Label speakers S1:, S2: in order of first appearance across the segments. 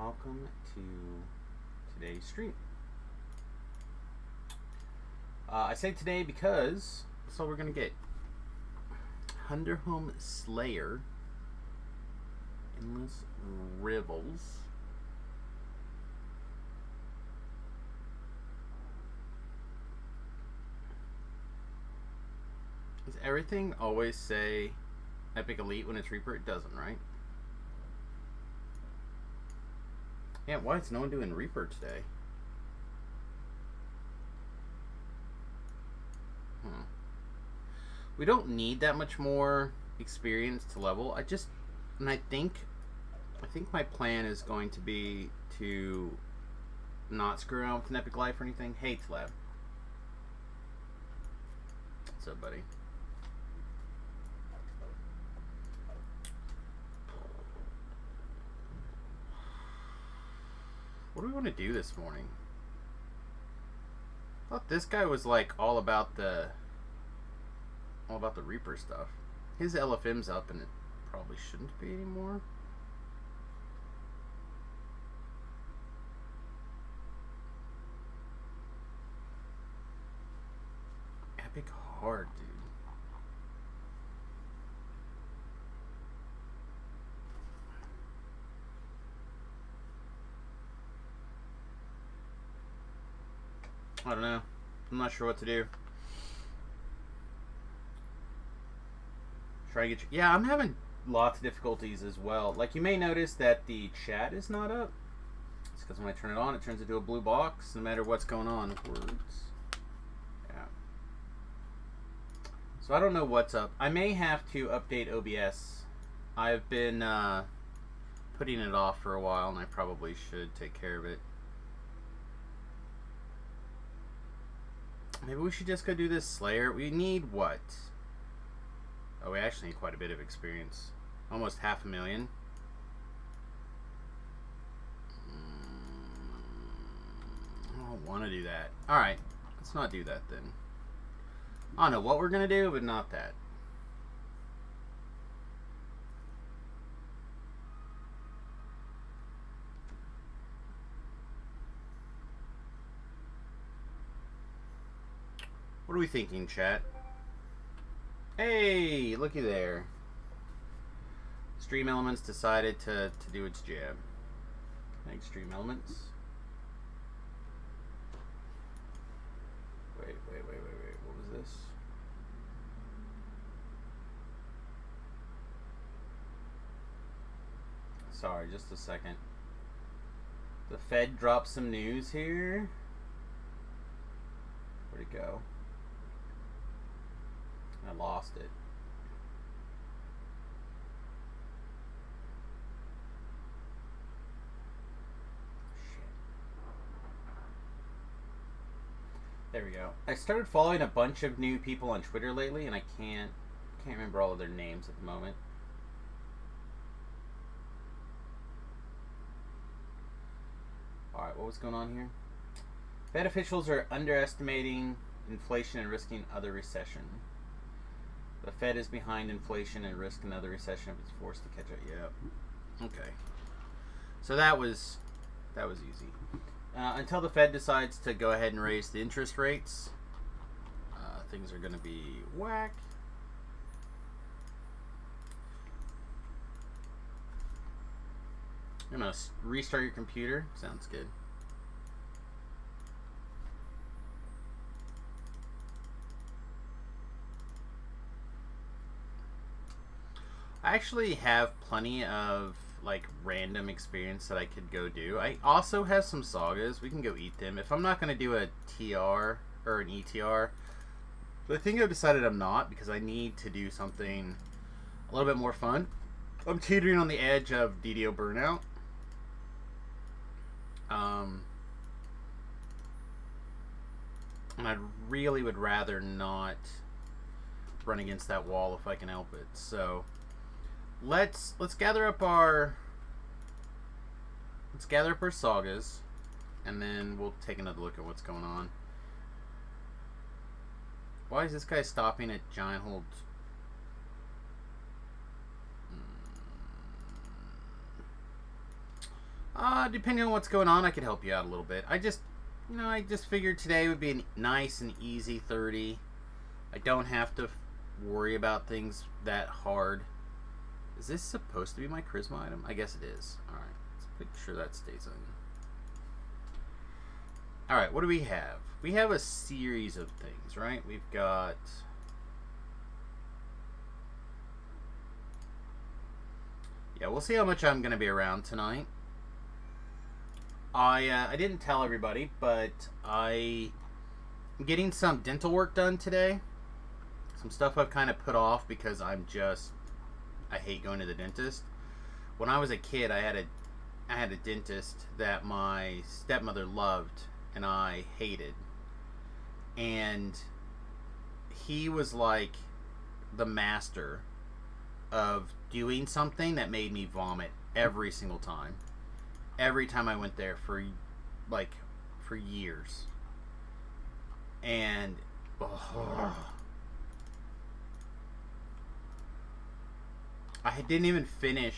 S1: welcome to today's stream. I say today because that's all we're going to get. Hunderhome Slayer, Endless Rivals, does everything always say Epic Elite when it's Reaper? It doesn't, right? Yeah, why is no one doing Reaper today? We don't need that much more experience to level. I think my plan is going to be to not screw around with an Epic Life or anything. Hey, Tleb. What's up, buddy? What do we want to do this morning? I thought this guy was like all about the Reaper stuff. His LFM's up and it probably shouldn't be anymore. Epic hard, dude. I don't know. I'm not sure what to do. Try to get you. Yeah, I'm having lots of difficulties as well. Like, you may notice that the chat is not up. It's because when I turn it on, it turns into a blue box no matter what's going on. Words. Yeah. So I don't know what's up. I may have to update OBS. I've been putting it off for a while, and I probably should take care of it. Maybe we should just go do this Slayer. We need what? Oh, we actually need quite a bit of experience. Almost 500,000. I don't want to do that. Alright, let's not do that then. I don't know what we're going to do, but not that. What are we thinking, chat? Hey, looky there. Stream Elements decided to do its jab. Thanks, Stream Elements. Wait. What was this? Sorry, just a second. The Fed dropped some news here. Where'd it go? I lost it. Shit. There we go. I started following a bunch of new people on Twitter lately, and I can't remember all of their names at the moment. Alright, what was going on here? Fed officials are underestimating inflation and risking other recession. The Fed is behind inflation and risk another recession if it's forced to catch up. Yeah. Okay. So that was easy. Until the Fed decides to go ahead and raise the interest rates, things are going to be whack. I'm going to restart your computer. Sounds good. I actually have plenty of like random experience that I could go do. I also have some sagas. We can go eat them. If I'm not going to do a TR or an ETR, but I think I've decided I'm not because I need to do something a little bit more fun. I'm teetering on the edge of DDO burnout. And I really would rather not run against that wall if I can help it. So let's gather up our sagas, and then we'll take another look at what's going on. Why is this guy stopping at Giant Hold? Depending on what's going on, I could help you out a little bit. I just figured today would be a nice and easy 30. I don't have to worry about things that hard. Is this supposed to be my charisma item? I guess it is. Alright, let's make sure that stays in. Alright, what do we have? We have a series of things, right? We've got... Yeah, we'll see how much I'm going to be around tonight. I didn't tell everybody, but I'm getting some dental work done today. Some stuff I've kind of put off because I hate going to the dentist. When I was a kid, I had a dentist that my stepmother loved and I hated. And he was like the master of doing something that made me vomit every single time. Every time I went there for years. And I didn't even finish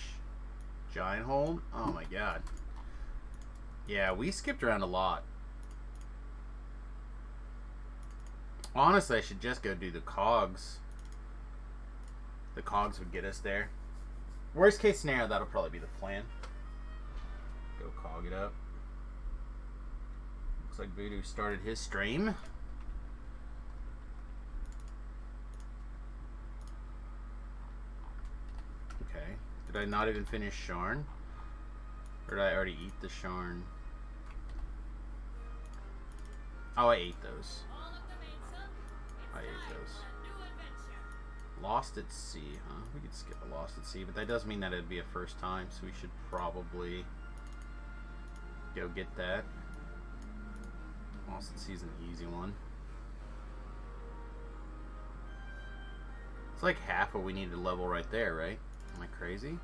S1: Giant Hold. Oh my god. Yeah, we skipped around a lot. Honestly, I should just go do the cogs. The cogs would get us there. Worst case scenario, that'll probably be the plan. Go cog it up. Looks like Voodoo started his stream. Okay. Did I not even finish Sharn? Or did I already eat the Sharn? Oh, I ate those. I ate those. Lost at Sea, huh? We could skip a Lost at Sea, but that does mean that it'd be a first time, so we should probably go get that. Lost at Sea is an easy one. It's like half what we need to level right there, right? Am I crazy?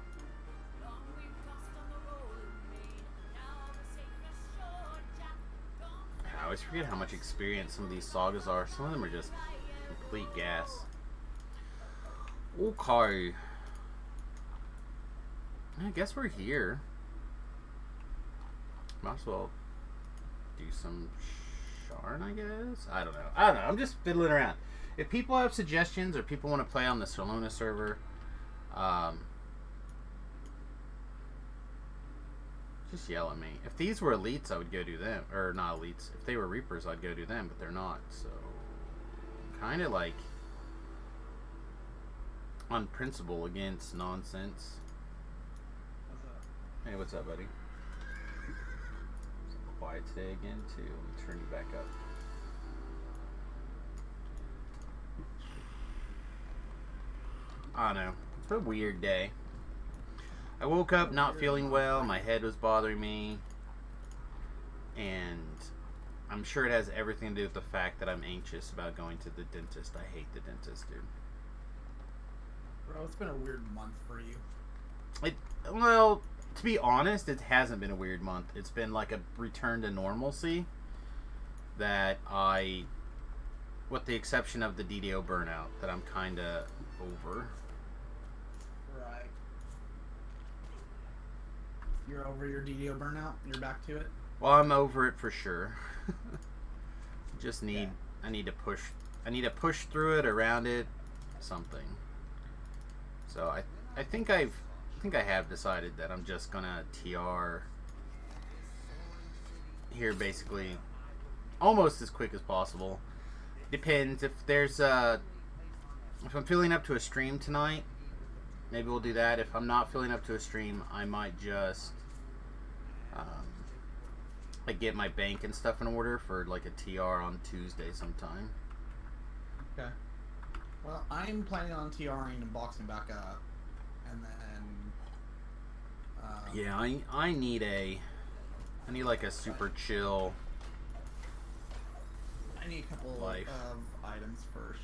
S1: I always forget how much experience some of these sagas are. Some of them are just complete gas. Okay. I guess we're here. Might as well do some Sharn, I guess? I don't know. I'm just fiddling around. If people have suggestions or people want to play on the Sarlona server, just yell at me. If these were elites, I would go do them. Or not elites. If they were Reapers, I'd go do them, but they're not. So, kind of like on principle against nonsense.
S2: What's up?
S1: Hey, what's up, buddy? It's quiet today again, too. Let me turn you back up. I don't know. It's a weird day. I woke up not feeling well. My head was bothering me. And I'm sure it has everything to do with the fact that I'm anxious about going to the dentist. I hate the dentist, dude.
S2: Bro, it's been a weird month for you.
S1: Well, to be honest, it hasn't been a weird month. It's been like a return to normalcy that with the exception of the DDO burnout, that I'm kind of over.
S2: Right. You're over your DDO burnout? You're back to it?
S1: Well, I'm over it for sure. Just need, I need to push through it, around it, something. So I think I have decided that I'm just gonna TR here basically almost as quick as possible. Depends if there's if I'm feeling up to a stream tonight, maybe we'll do that. If I'm not feeling up to a stream, I might just like get my bank and stuff in order for like a TR on Tuesday sometime.
S2: Okay. Well, I'm planning on TRing and boxing back up, and then
S1: yeah, I need like a super chill.
S2: I need a couple
S1: life.
S2: of items first.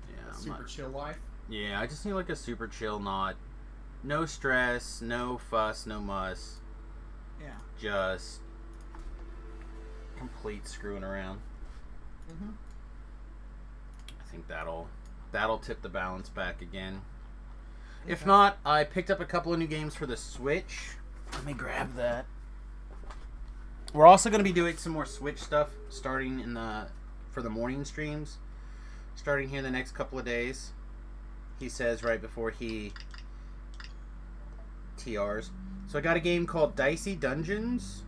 S1: Yeah,
S2: Super chill life.
S1: Yeah, I just need like a super chill, no stress, no fuss, no muss.
S2: Yeah.
S1: Just complete screwing around.
S2: Mm-hmm.
S1: I think that'll tip the balance back again. If
S2: Okay.
S1: not, I picked up a couple of new games for the Switch. Let me grab that. We're also going to be doing some more Switch stuff starting for the morning streams, starting here in the next couple of days. He says right before he TRs. So I got a game called Dicey Dungeons,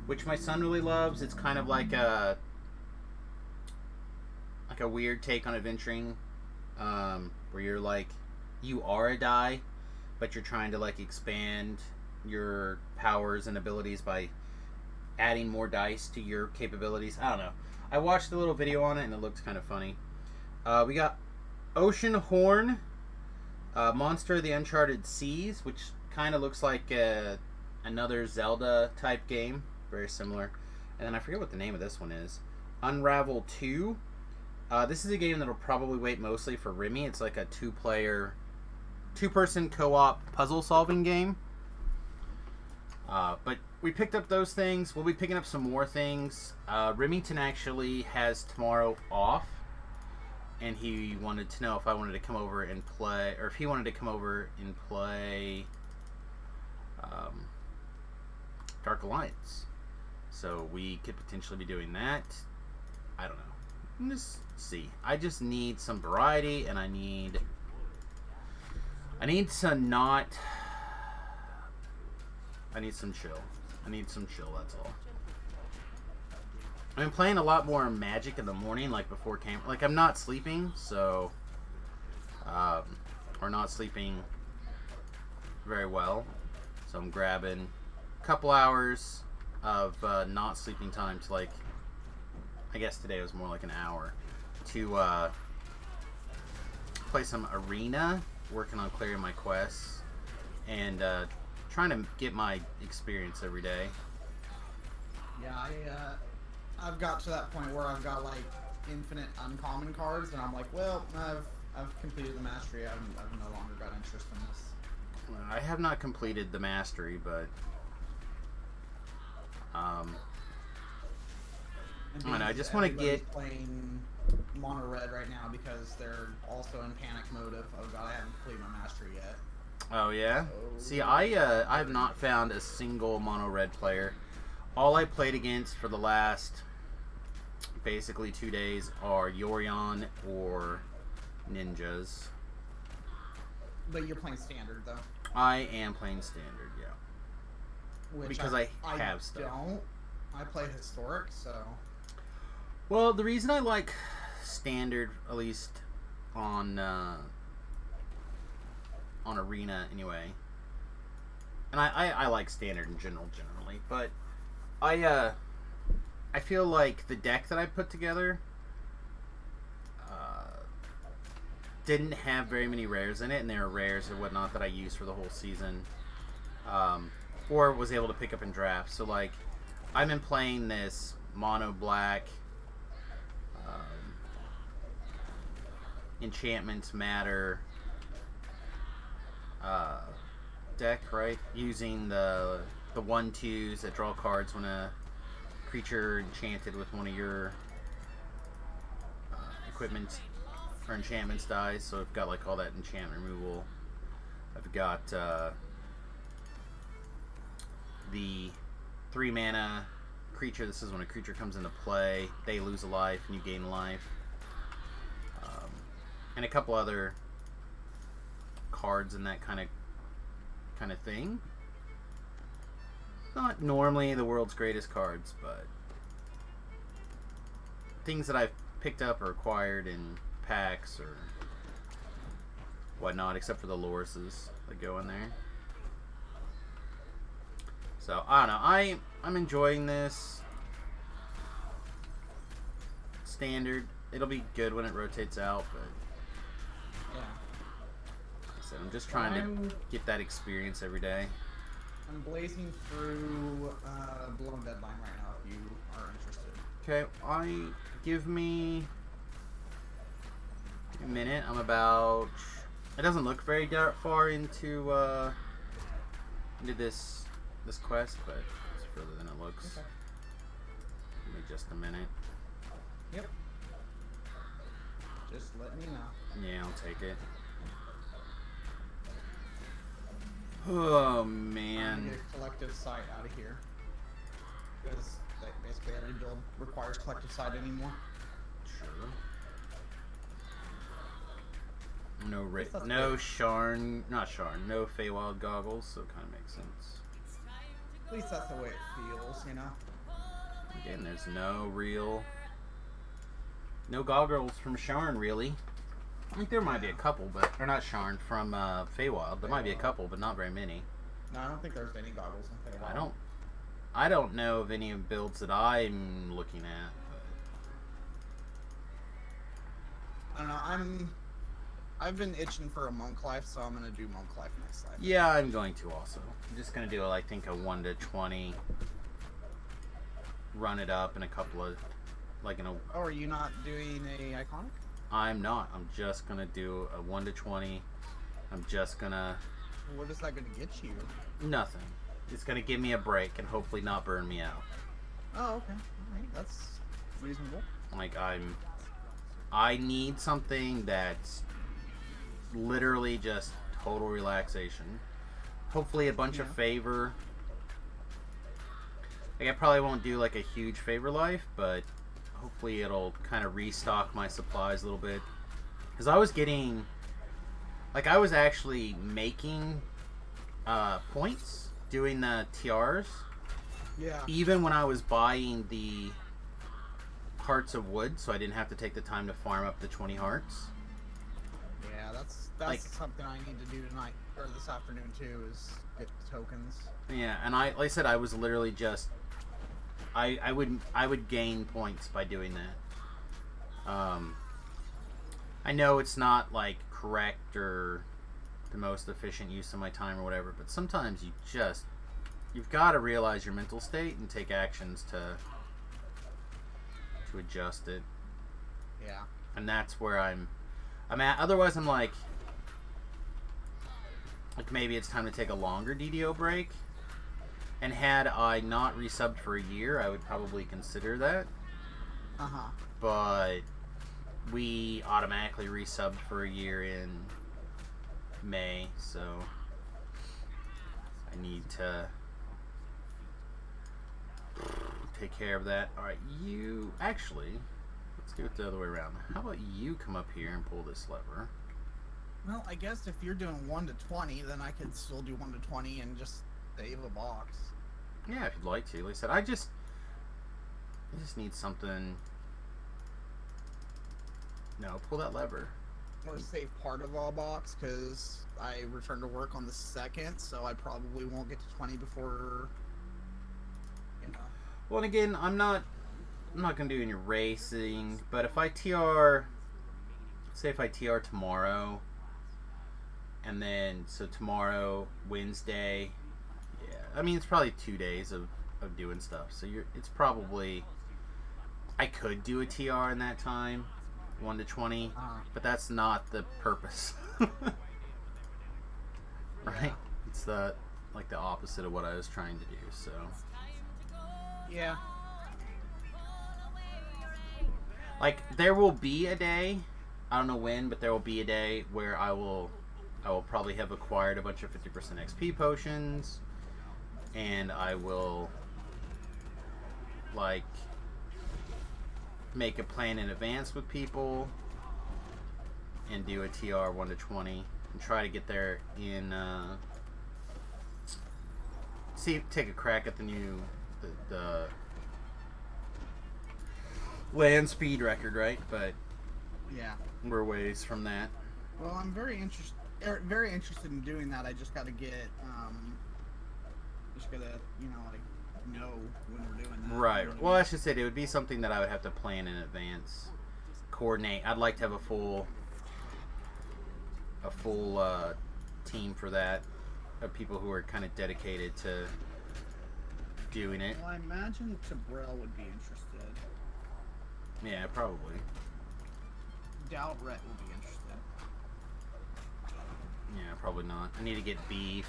S1: which my son really loves. It's kind of like a weird take on adventuring, where you're like, you are a die, but you're trying to like expand your powers and abilities by adding more dice to your capabilities. I don't know. I watched a little video on it and it looked kind of funny. We got Ocean Horn, Monster of the Uncharted Seas, which kind of looks like another Zelda type game, very similar. And then I forget what the name of this one is. Unravel 2. This is a game that'll probably wait mostly for Remy. It's like a two-person co-op puzzle solving game. But we picked up those things. We'll be picking up some more things. Remington actually has tomorrow off, and he wanted to know if I wanted to come over and play, or if he wanted to come over and play Dark Alliance. So we could potentially be doing that. I don't know. Just see. I just need some variety, and I need some I need some chill. That's all. I've been playing a lot more Magic in the morning, like before camp. Like, I'm not sleeping, so... or not sleeping very well. So I'm grabbing a couple hours of not sleeping time to, like... I guess today was more like an hour. To play some Arena, working on clearing my quests, and trying to get my experience every day.
S2: Yeah, I've got to that point where I've got like infinite uncommon cards, and I'm like, well, I've completed the mastery. I've no longer got interest in this.
S1: I have not completed the mastery, but I don't know, I just want to get
S2: playing mono red right now because they're also in panic mode of, oh god, I haven't completed my mastery yet.
S1: Oh yeah. See, I have not found a single mono red player. All I played against for the last basically 2 days are Yorion or ninjas.
S2: But you're playing standard though.
S1: I am playing standard, yeah.
S2: Which
S1: Because I have stuff.
S2: I play historic, so.
S1: Well, the reason I like standard, at least on Arena anyway, and I like standard in generally, but I feel like the deck that I put together didn't have very many rares in it, and there are rares or whatnot that I used for the whole season, or was able to pick up in drafts. So like, I've been playing this mono black enchantments matter deck, right? Using the 1/2s that draw cards when a creature enchanted with one of your equipment or enchantments dies. So I've got like all that enchantment removal. I've got the 3 mana creature. This is when a creature comes into play, they lose a life and you gain life. And a couple other cards and that kind of thing. Not normally the world's greatest cards, but things that I've picked up or acquired in packs or whatnot, except for the Lorises that go in there. So I don't know. I'm enjoying this standard. It'll be good when it rotates out, but
S2: Yeah.
S1: so I'm just trying to get that experience every day.
S2: I'm blazing through Blown Deadline right now if you are interested.
S1: Okay, give me a minute. I'm about... It doesn't look very far into this quest, but it's further than it looks.
S2: Okay.
S1: Give me just a minute.
S2: Yep. Just let me know.
S1: Yeah, I'll take it. Oh
S2: I'm gonna
S1: man.
S2: get a collective sight out of here. Because basically every build requires collective sight anymore.
S1: Sure. No
S2: Guess that's
S1: no
S2: good.
S1: Sharn, not Sharn, no Feywild goggles, so it kind of makes sense.
S2: At least that's the way it feels, you know?
S1: Again, there's no goggles from Sharn really. I think there might be a couple, but or not Sharn from Feywild. There might be a couple, but not very many.
S2: No, I don't think there's any goggles in Feywild.
S1: I don't know of any builds that I'm looking at.
S2: I don't know. I've been itching for a monk life, so I'm gonna do monk life next life.
S1: Yeah, I'm going to also. I'm just gonna do I think a 1 to 20. Run it up in a couple of
S2: Oh, are you not doing a iconic?
S1: I'm not. I'm just gonna do a 1 to 20. I'm just gonna
S2: What is that gonna get you?
S1: nothing. It's gonna give me a break and hopefully not burn me out.
S2: Oh, okay. Alright, that's reasonable.
S1: Like I need something that's literally just total relaxation. Hopefully a bunch of favor. Like I probably won't do like a huge favor life, but hopefully it'll kind of restock my supplies a little bit. Because I was getting, like I was actually making points doing the TRs.
S2: Yeah.
S1: Even when I was buying the hearts of wood, so I didn't have to take the time to farm up the 20 hearts.
S2: Yeah, that's
S1: Like-
S2: something I need to do tonight or this afternoon too. Is get the tokens.
S1: Yeah, and like I said, I was literally just I would gain points by doing that. I know it's not like correct or the most efficient use of my time or whatever, but sometimes you've got to realize your mental state and take actions to adjust it.
S2: Yeah.
S1: And that's where I'm at. Otherwise, I'm like maybe it's time to take a longer DDO break. And had I not resubbed for a year, I would probably consider that. But we automatically resubbed for a year in May, so I need to take care of that. Alright, you actually, let's do it the other way around. How about you come up here and pull this lever?
S2: Well, I guess if you're doing 1 to 20, then I could still do 1 to 20 and just save a box.
S1: Yeah, if you'd like to. Like I said, I just need something. No, pull that lever.
S2: Or save part of a box, because I return to work on the 2nd, so I probably won't get to 20 before, you know.
S1: Well, and again, I'm not gonna do any racing, but if I TR, say if I TR tomorrow, and then so tomorrow, Wednesday, yeah, I mean it's probably 2 days of doing stuff. So it's probably, I could do a TR in that time, 1 to 20, but that's not the purpose, right?
S2: Yeah.
S1: It's the opposite of what I was trying to do. So
S2: Yeah.
S1: like there will be a day, I don't know when, but there will be a day where I will probably have acquired a bunch of 50% XP potions, and I will like make a plan in advance with people and do a TR 1 to 20 and try to get there in take a crack at the land speed record, right? But
S2: Yeah.
S1: we're ways from that.
S2: Well, I'm very interested in doing that. I just got to get, know when we're doing that.
S1: Right.
S2: You know what I
S1: Well,
S2: mean?
S1: I should say it would be something that I would have to plan in advance, coordinate. I'd like to have a full team for that, of people who are kind of dedicated to doing it.
S2: Well, I imagine Tabrell would be interested.
S1: Yeah, probably.
S2: Doubt Rhett will be interested.
S1: Yeah, probably not. I need to get beef.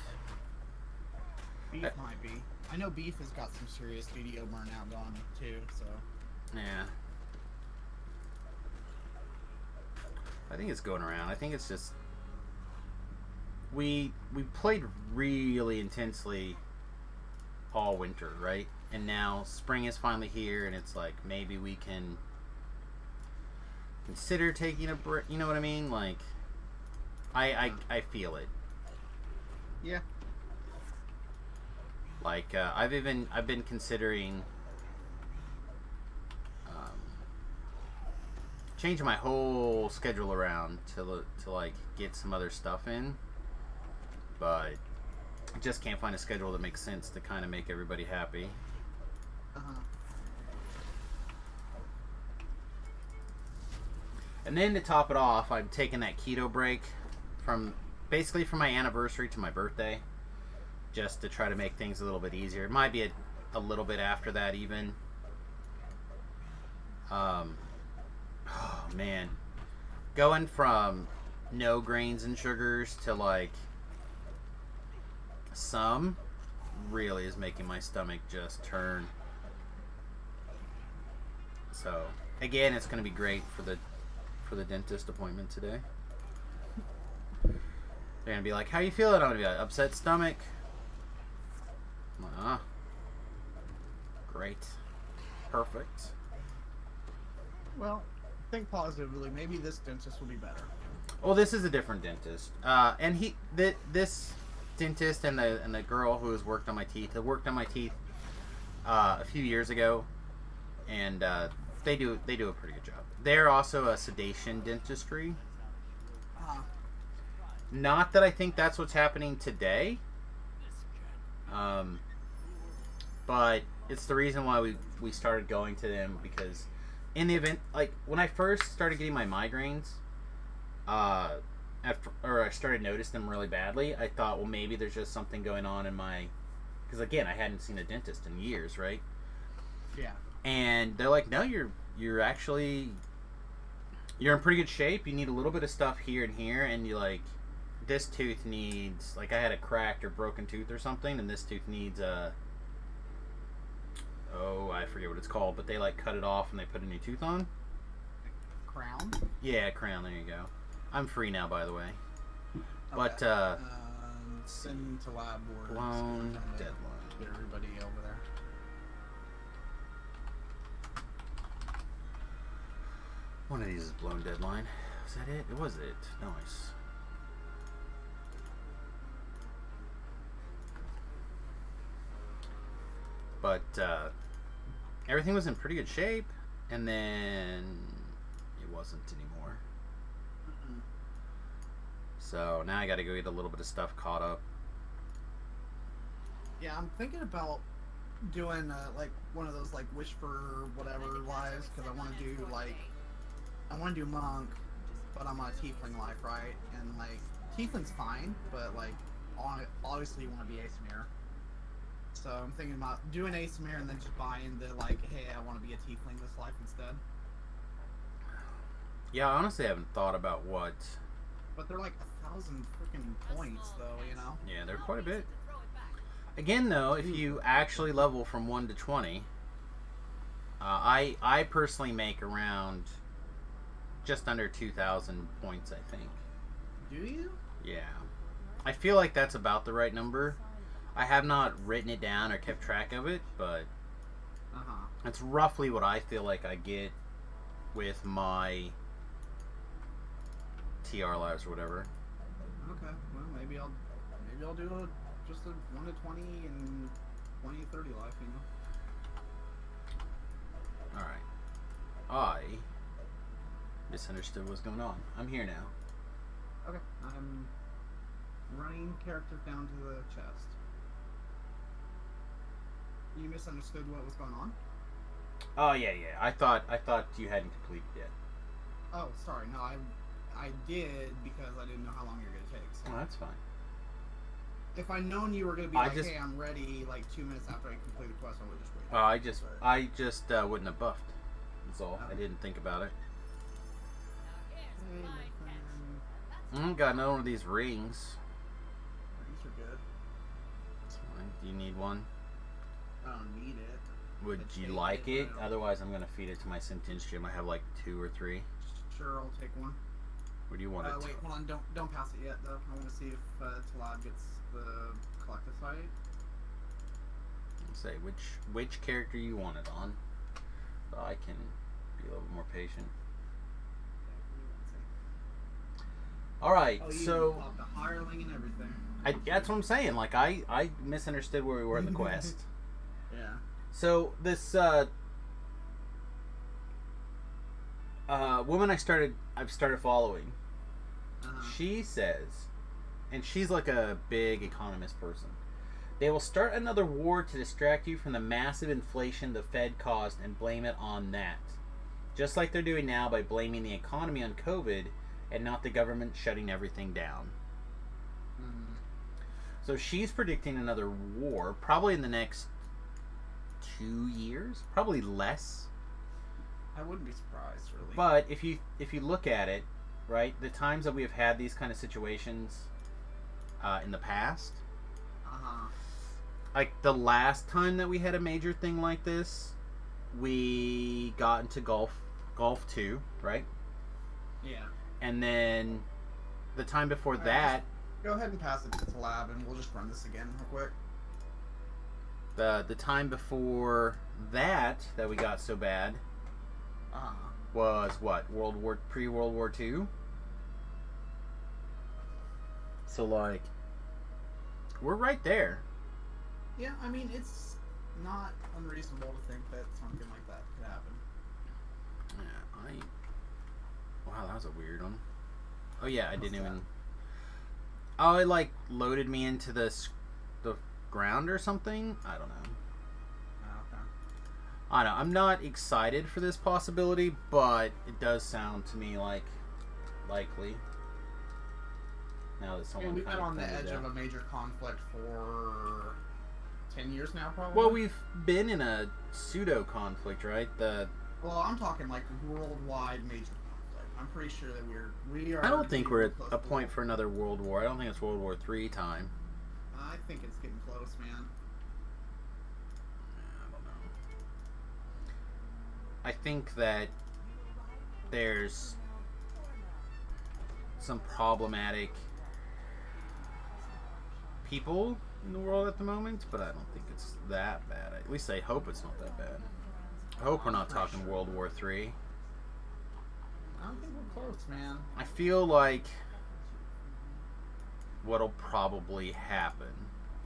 S2: Beef might be. I know Beef has got some serious video burnout going too, so.
S1: Yeah. I think it's going around. I think it's just we played really intensely all winter, right? And now spring is finally here, and it's like maybe we can consider taking a break. You know what I mean? Like, I feel it.
S2: Yeah.
S1: Like I've been considering changing my whole schedule around to like get some other stuff in, but I just can't find a schedule that makes sense to kind of make everybody happy. And then to top it off, I'm taking that keto break from basically from my anniversary to my birthday, just to try to make things a little bit easier. It might be a little bit after that even. Oh man, going from no grains and sugars to like some really is making my stomach just turn. So again, it's going to be great for the dentist appointment today. They're going to be like, how you feeling? I'm going to be like, upset stomach. I'm like, great. Perfect.
S2: Well, think positively. Maybe this dentist will be better.
S1: Well, this is a different dentist. And this dentist and the girl who has worked on my teeth a few years ago, and they do a pretty good job. They're also a sedation dentistry. Not that I think that's what's happening today, but it's the reason why we started going to them, because in the event, like when I first started getting my migraines, or I started noticing them really badly, I thought, well, maybe there's just something going on in my, because again, I hadn't seen a dentist in years, right?
S2: Yeah.
S1: And they're like, no, you're in pretty good shape. You need a little bit of stuff here and here, and you like, this tooth needs, like I had a cracked or broken tooth or something, and this tooth needs I forget what it's called, but they like cut it off and they put a new tooth on.
S2: Crown?
S1: Yeah, crown, there you go. I'm free now, by the way.
S2: Okay.
S1: But
S2: send to lab board.
S1: blown deadline.
S2: Get everybody over there.
S1: One of these is blown deadline. Was that it? It was it. Nice. But everything was in pretty good shape, and then it wasn't anymore. So now I got to go get a little bit of stuff caught up.
S2: Yeah, I'm thinking about doing like one of those like wish for whatever lives, because I want to do monk, but I'm on a tiefling life, right? And like tiefling's fine, but like obviously you want to be Aesir. So I'm thinking about doing Aesir and then just buying the like, hey, I want to be a tiefling this life instead.
S1: Yeah, I honestly haven't thought about what.
S2: But they're like 1,000 freaking points, though, you know?
S1: Yeah, they're quite a bit. Again, though, if you actually level from 1 to 20, I personally make around just under 2,000 points, I think.
S2: Do you?
S1: Yeah. I feel like that's about the right number. I have not written it down or kept track of it, but that's roughly what I feel like I get with my TR lives or whatever.
S2: Okay, well maybe I'll do just a 1 to 20 and 20 to 30 life, you know.
S1: All right. I misunderstood what's going on. I'm here now.
S2: Okay, I'm running characters down to the chest. You misunderstood what was going on?
S1: Oh yeah. I thought you hadn't completed yet.
S2: Oh, sorry. No, I did because I didn't know how long you were gonna take. So.
S1: Oh, that's fine.
S2: If I'd known you were gonna be hey, I'm ready, like 2 minutes after I complete the quest, I would just wait.
S1: I just wouldn't have buffed. That's all. I didn't think about it. Got another one of these rings.
S2: Rings are good.
S1: That's fine. Do you need one?
S2: I don't need it.
S1: Would you like it? Otherwise, I'm gonna feed it to my Sentence Gym. I have like 2 or 3.
S2: Sure, I'll take one.
S1: Or do you want it?
S2: Wait, hold on. Don't pass it yet, though. I want to see if Talab gets the collective fight.
S1: Say which character you want it on, so I can be a little more patient. All right, so
S2: the hireling and everything.
S1: That's what I'm saying. Like I misunderstood where we were in the quest.
S2: Yeah.
S1: So this woman I've started following. She says, and she's like a big economist person, they will start another war to distract you from the massive inflation the Fed caused and blame it on that. Just like they're doing now by blaming the economy on COVID and not the government shutting everything down.
S2: Mm-hmm.
S1: So she's predicting another war, probably in the next 2 years, probably less.
S2: I wouldn't be surprised, really.
S1: But if you look at it, right, the times that we have had these kind of situations in the past, like the last time that we had a major thing like this, we got into Gulf 2, right?
S2: Yeah.
S1: And then the time before that,
S2: go ahead and pass it to the lab, and we'll just run this again real quick.
S1: the time before that we got so bad was what, pre-World War II. So like, we're right there.
S2: Yeah, I mean, it's not unreasonable to think that something like that could happen.
S1: Yeah, wow, that was a weird one. Oh yeah, I didn't even. Oh, it like loaded me into the ground or something. I don't know.
S2: Okay.
S1: I don't know. I'm not excited for this possibility, but it does sound to me like likely. Now that someone
S2: we've been on the edge of a major conflict for 10 years now, probably.
S1: Well, we've been in a pseudo conflict, right?
S2: Well, I'm talking like worldwide major conflict. I'm pretty sure that we are.
S1: I don't think we're at a point for another world war. I don't think it's World War III time.
S2: I think it's getting close, man.
S1: I don't know. I think that there's some problematic people in the world at the moment, but I don't think it's that bad. At least I hope it's not that bad. I hope we're not talking World War III.
S2: I don't think we're close, man.
S1: I feel like what'll probably happen,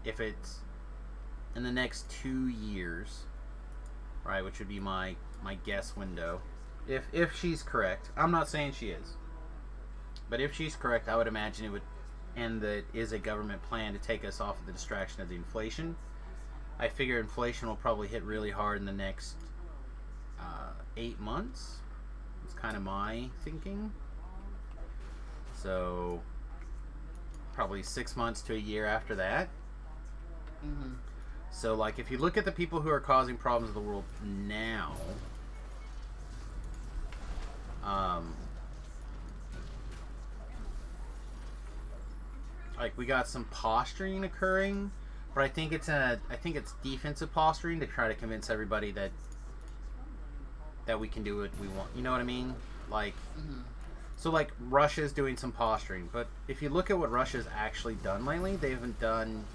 S1: if it's in the next 2 years, right, which would be my guess window, if she's correct. I'm not saying she is, but if she's correct, I would imagine it would end that is a government plan to take us off of the distraction of the inflation. I figure inflation will probably hit really hard in the next 8 months. It's kind of my thinking. So probably 6 months to a year after that.
S2: Mm-hmm.
S1: So like, if you look at the people who are causing problems in the world now, like we got some posturing occurring, but I think it's defensive posturing to try to convince everybody that we can do what we want. You know what I mean? Like, so like Russia's doing some posturing, but if you look at what Russia's actually done lately, they haven't done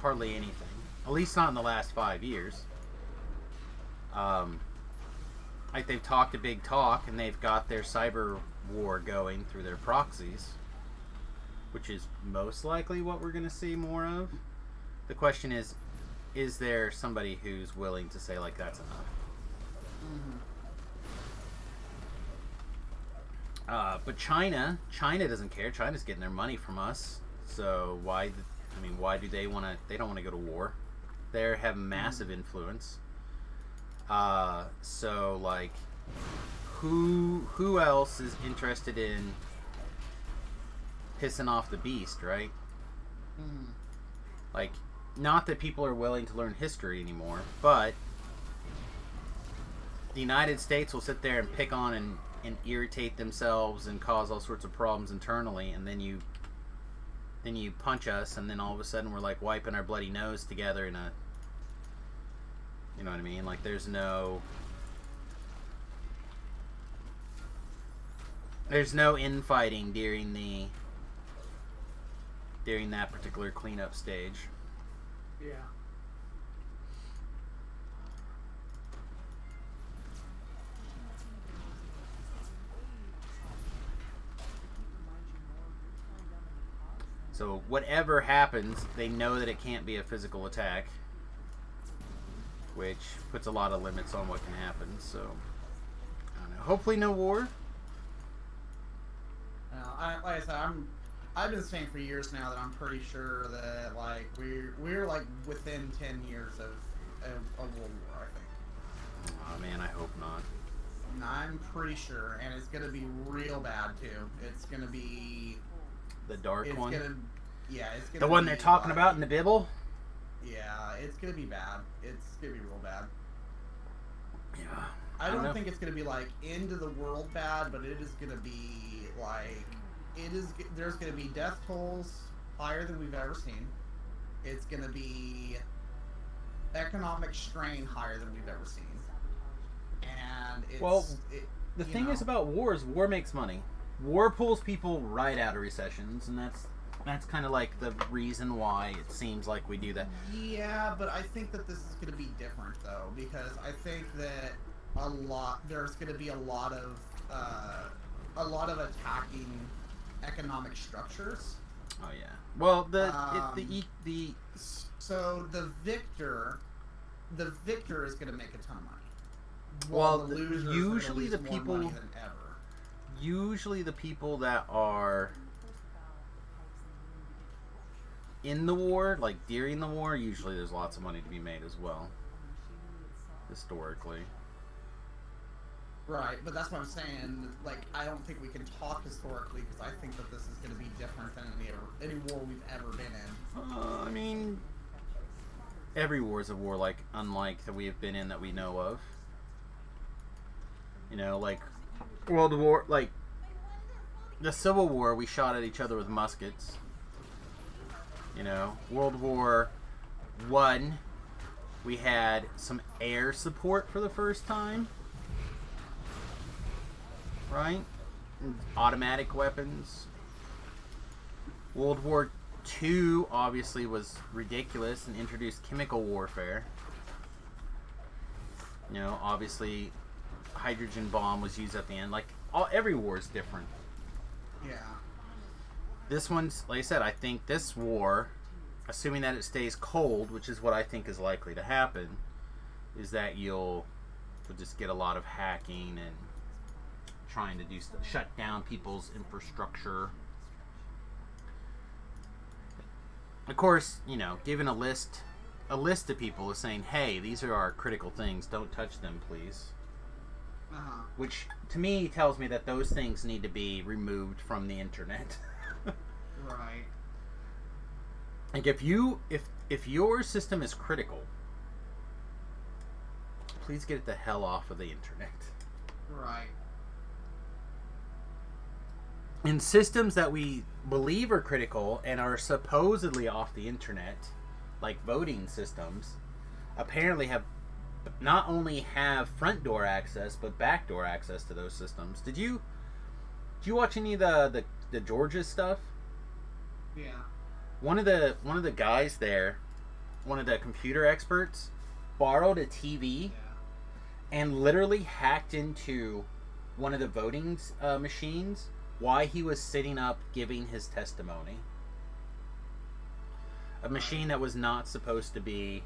S1: hardly anything. At least not in the last 5 years. Like they've talked a big talk, and they've got their cyber war going through their proxies, which is most likely what we're going to see more of. The question is there somebody who's willing to say like that's enough? But China doesn't care. China's getting their money from us, so why do they want to? They don't want to go to war. They have massive influence. So like, who else is interested in pissing off the beast, right? Like, not that people are willing to learn history anymore, but the United States will sit there and pick on and irritate themselves and cause all sorts of problems internally, and then you punch us, and then all of a sudden we're like wiping our bloody nose together in a, you know what I mean? Like, there's no There's no infighting during that particular cleanup stage.
S2: Yeah.
S1: So whatever happens, they know that it can't be a physical attack, which puts a lot of limits on what can happen. So I don't know. Hopefully, no war.
S2: Like I said, I've been saying for years now that I'm pretty sure that like we're like within 10 years of a world war. I think.
S1: Oh man, I hope not.
S2: I'm pretty sure, and it's gonna be real bad too. It's gonna be
S1: the dark one.
S2: It's gonna
S1: the one
S2: be
S1: they're talking about in the Bible.
S2: Yeah, it's gonna be bad. It's gonna be real bad.
S1: Yeah.
S2: I don't think it's gonna be like end of the world bad, but it is gonna be like there's gonna be death tolls higher than we've ever seen. It's gonna be economic strain higher than we've ever seen. And
S1: the thing is about war makes money. War pulls people right out of recessions, and that's kind of like the reason why it seems like we do that.
S2: Yeah, but I think that this is going to be different though, because I think that there's going to be a lot of attacking economic structures.
S1: Oh yeah. Well,
S2: so the victor is going to make a ton of money.
S1: Well,
S2: the losers
S1: usually
S2: the people more money than ever.
S1: Usually the people that are in the war, like during the war, usually there's lots of money to be made as well. Historically.
S2: Right, but that's what I'm saying. Like, I don't think we can talk historically because I think that this is going to be different than any war we've ever been in.
S1: I mean, every war is a war unlike that we have been in that we know of. You know, like World War, like the Civil War, we shot at each other with muskets. You know, World War I, we had some air support for the first time. Right? Automatic weapons. World War II obviously was ridiculous and introduced chemical warfare. You know, obviously hydrogen bomb was used at the end. Like, every war is different.
S2: Yeah.
S1: This one's, like I said, I think this war, assuming that it stays cold, which is what I think is likely to happen, is that you'll just get a lot of hacking and trying to do stuff, shut down people's infrastructure. Of course, you know, given a list of people is saying, hey, these are our critical things, don't touch them, please.
S2: Uh-huh.
S1: Which, to me, tells me that those things need to be removed from the internet.
S2: Right.
S1: Like, if your system is critical, please get it the hell off of the internet.
S2: Right.
S1: In systems that we believe are critical and are supposedly off the internet, like voting systems, apparently not only have front door access but back door access to those systems. Did you watch any of the Georgia stuff?
S2: Yeah.
S1: One of the guys there, one of the computer experts, borrowed a TV and literally hacked into one of the voting machines while he was sitting up giving his testimony. A machine that was not supposed to be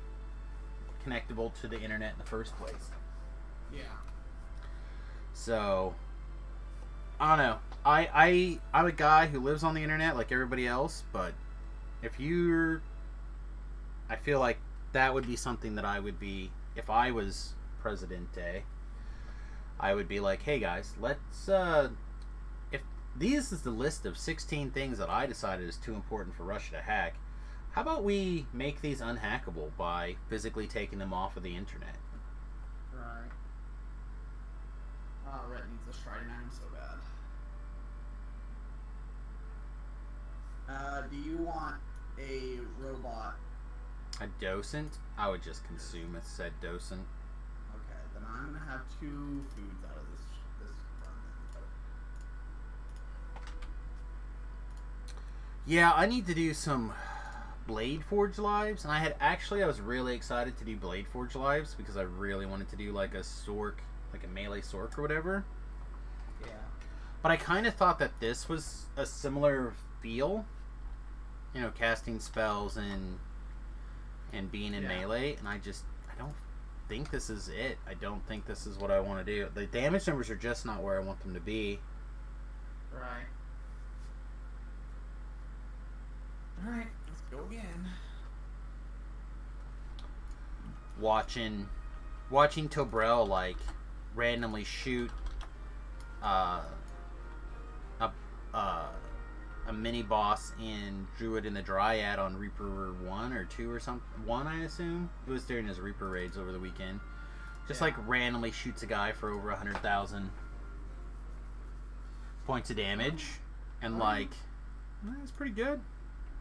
S1: connectable to the internet in the first place.
S2: Yeah.
S1: So, I don't know. I'm a guy who lives on the internet like everybody else, but I feel like that would be something that I would be, if I was Presidente, I would be like, hey guys, let's, if this is the list of 16 things that I decided is too important for Russia to hack, how about we make these unhackable by physically taking them off of the internet?
S2: Right. Oh, Rhett needs a striding item so bad. Do you want a robot?
S1: A docent? I would just consume a said docent.
S2: Okay, then I'm gonna have 2 foods out of this run.
S1: Yeah, I need to do some Blade Forge lives, and I was really excited to do Blade Forge lives because I really wanted to do like a Sork, like a melee Sork or whatever.
S2: Yeah.
S1: But I kind of thought that this was a similar feel, you know, casting spells and being in melee, and I don't think this is it. I don't think this is what I want to do. The damage numbers are just not where I want them to be.
S2: Right. Alright, let's go again.
S1: Watching Tobrel like randomly shoot a mini boss in Druid in the Dryad on Reaper 1 or 2 or something. 1, I assume. It was during his Reaper raids over the weekend. Just like randomly shoots a guy for over 100,000 points of damage. And it's pretty good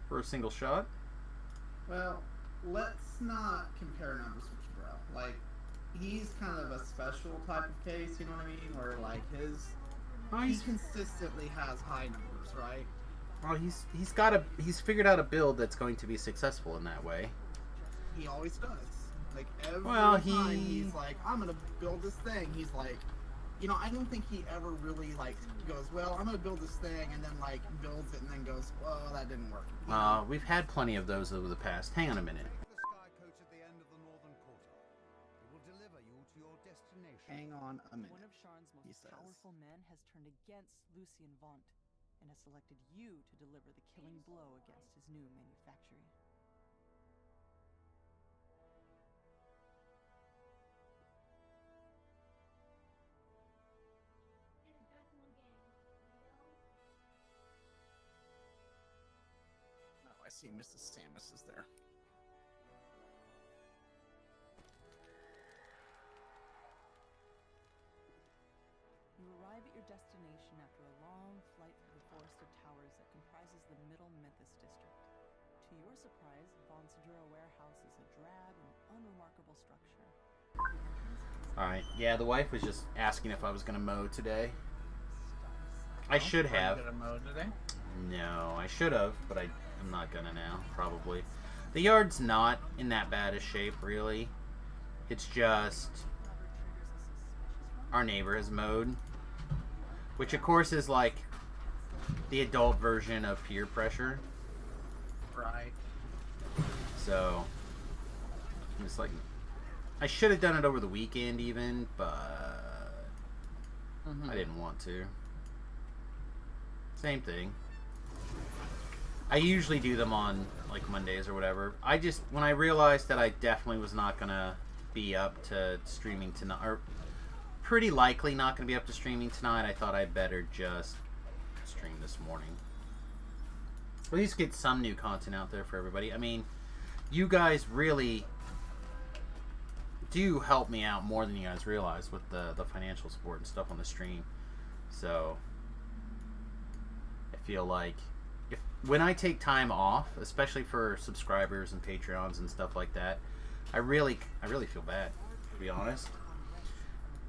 S1: for a single shot.
S2: Well, let's not compare numbers with Jabril. Like, he's kind of a special type of case, you know what I mean? Where, like, he consistently has high numbers, right?
S1: Well, he's figured out a build that's going to be successful in that way.
S2: He always does. Like, every time he's like, I'm gonna build this thing, he's like, you know, I don't think he ever really, like, goes, well, I'm gonna build this thing, and then, like, builds it and then goes, well, that didn't work.
S1: We've had plenty of those over the past. Hang on a minute.
S2: Hang on a minute.
S3: One of Sharn's most powerful men has turned against Lucien Vaunt and has selected you to deliver the killing blow against his new manufactory.
S2: Oh, I see Mrs. Samus is there.
S3: You arrive at your destination after a long flight through the forest of towers that comprises the Middle Memphis district. To your surprise, Von Sedura Warehouse is a drab and unremarkable structure.
S1: Alright, yeah, the wife was just asking if I was going to mow today. I should have.
S2: Are you gonna mow today?
S1: No, I should have, but I'm not going to now, probably. The yard's not in that bad a shape, really. It's just our neighbor has mowed. Which, of course, is like the adult version of peer pressure.
S2: Right.
S1: So, it's like, I should have done it over the weekend even, but I didn't want to. Same thing. I usually do them on, like, Mondays or whatever. When I realized that I definitely was not going to be up to streaming tonight, or pretty likely not going to be up to streaming tonight, I thought I'd better just stream this morning. At least get some new content out there for everybody. I mean, you guys really do help me out more than you guys realize with the financial support and stuff on the stream. So, I feel like when I take time off, especially for subscribers and Patreons and stuff like that, I really feel bad, to be honest.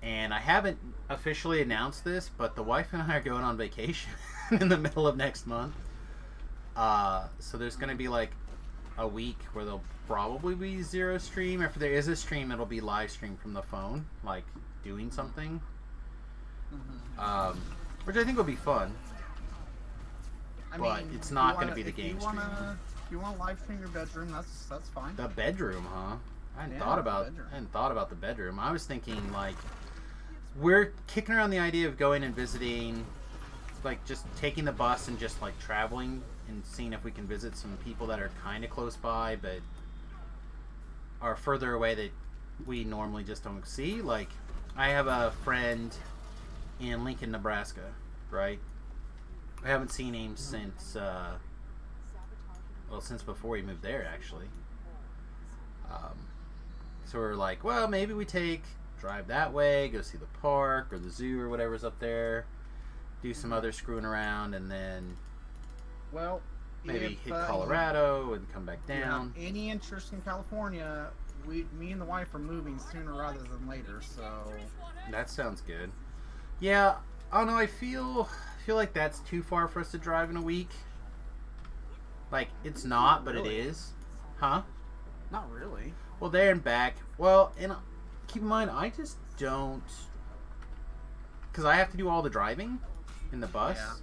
S1: And I haven't officially announced this, but the wife and I are going on vacation in the middle of next month. So there's going to be like a week where there'll probably be zero stream. If there is a stream, it'll be live stream from the phone, like doing something. Which I think will be fun. But it's not going to be the game stream.
S2: If you want to live stream your bedroom, that's fine.
S1: The bedroom, huh? I hadn't thought about the bedroom. I was thinking, like, we're kicking around the idea of going and visiting, like, just taking the bus and just, like, traveling and seeing if we can visit some people that are kind of close by but are further away that we normally just don't see. Like, I have a friend in Lincoln, Nebraska, right? I haven't seen him since, since before he moved there, actually. So we're like, well, maybe we drive that way, go see the park or the zoo or whatever's up there, do some other screwing around, and then maybe hit Colorado and come back down.
S2: If any interest in California, me and the wife are moving sooner rather than later, so
S1: that sounds good. Yeah, I don't know. I feel like that's too far for us to drive in a week. Like, it's not, but
S2: really.
S1: it is. Huh?
S2: Not really.
S1: Well, there and back. Well, and keep in mind, I just don't... Because I have to do all the driving in the bus.
S2: Yeah.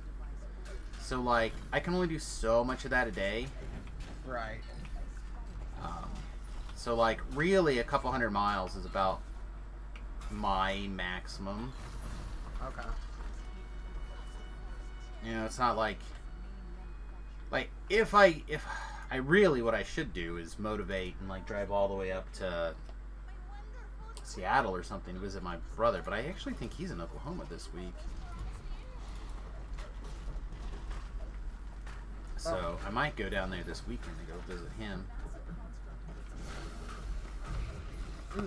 S1: So, like, I can only do so much of that a day.
S2: Right.
S1: So, like, really a couple 100 miles is about my maximum.
S2: Okay.
S1: You know, it's not like if I really, what I should do is motivate and like drive all the way up to Seattle or something to visit my brother, but I actually think he's in Oklahoma this week. So I might go down there this weekend to go visit him.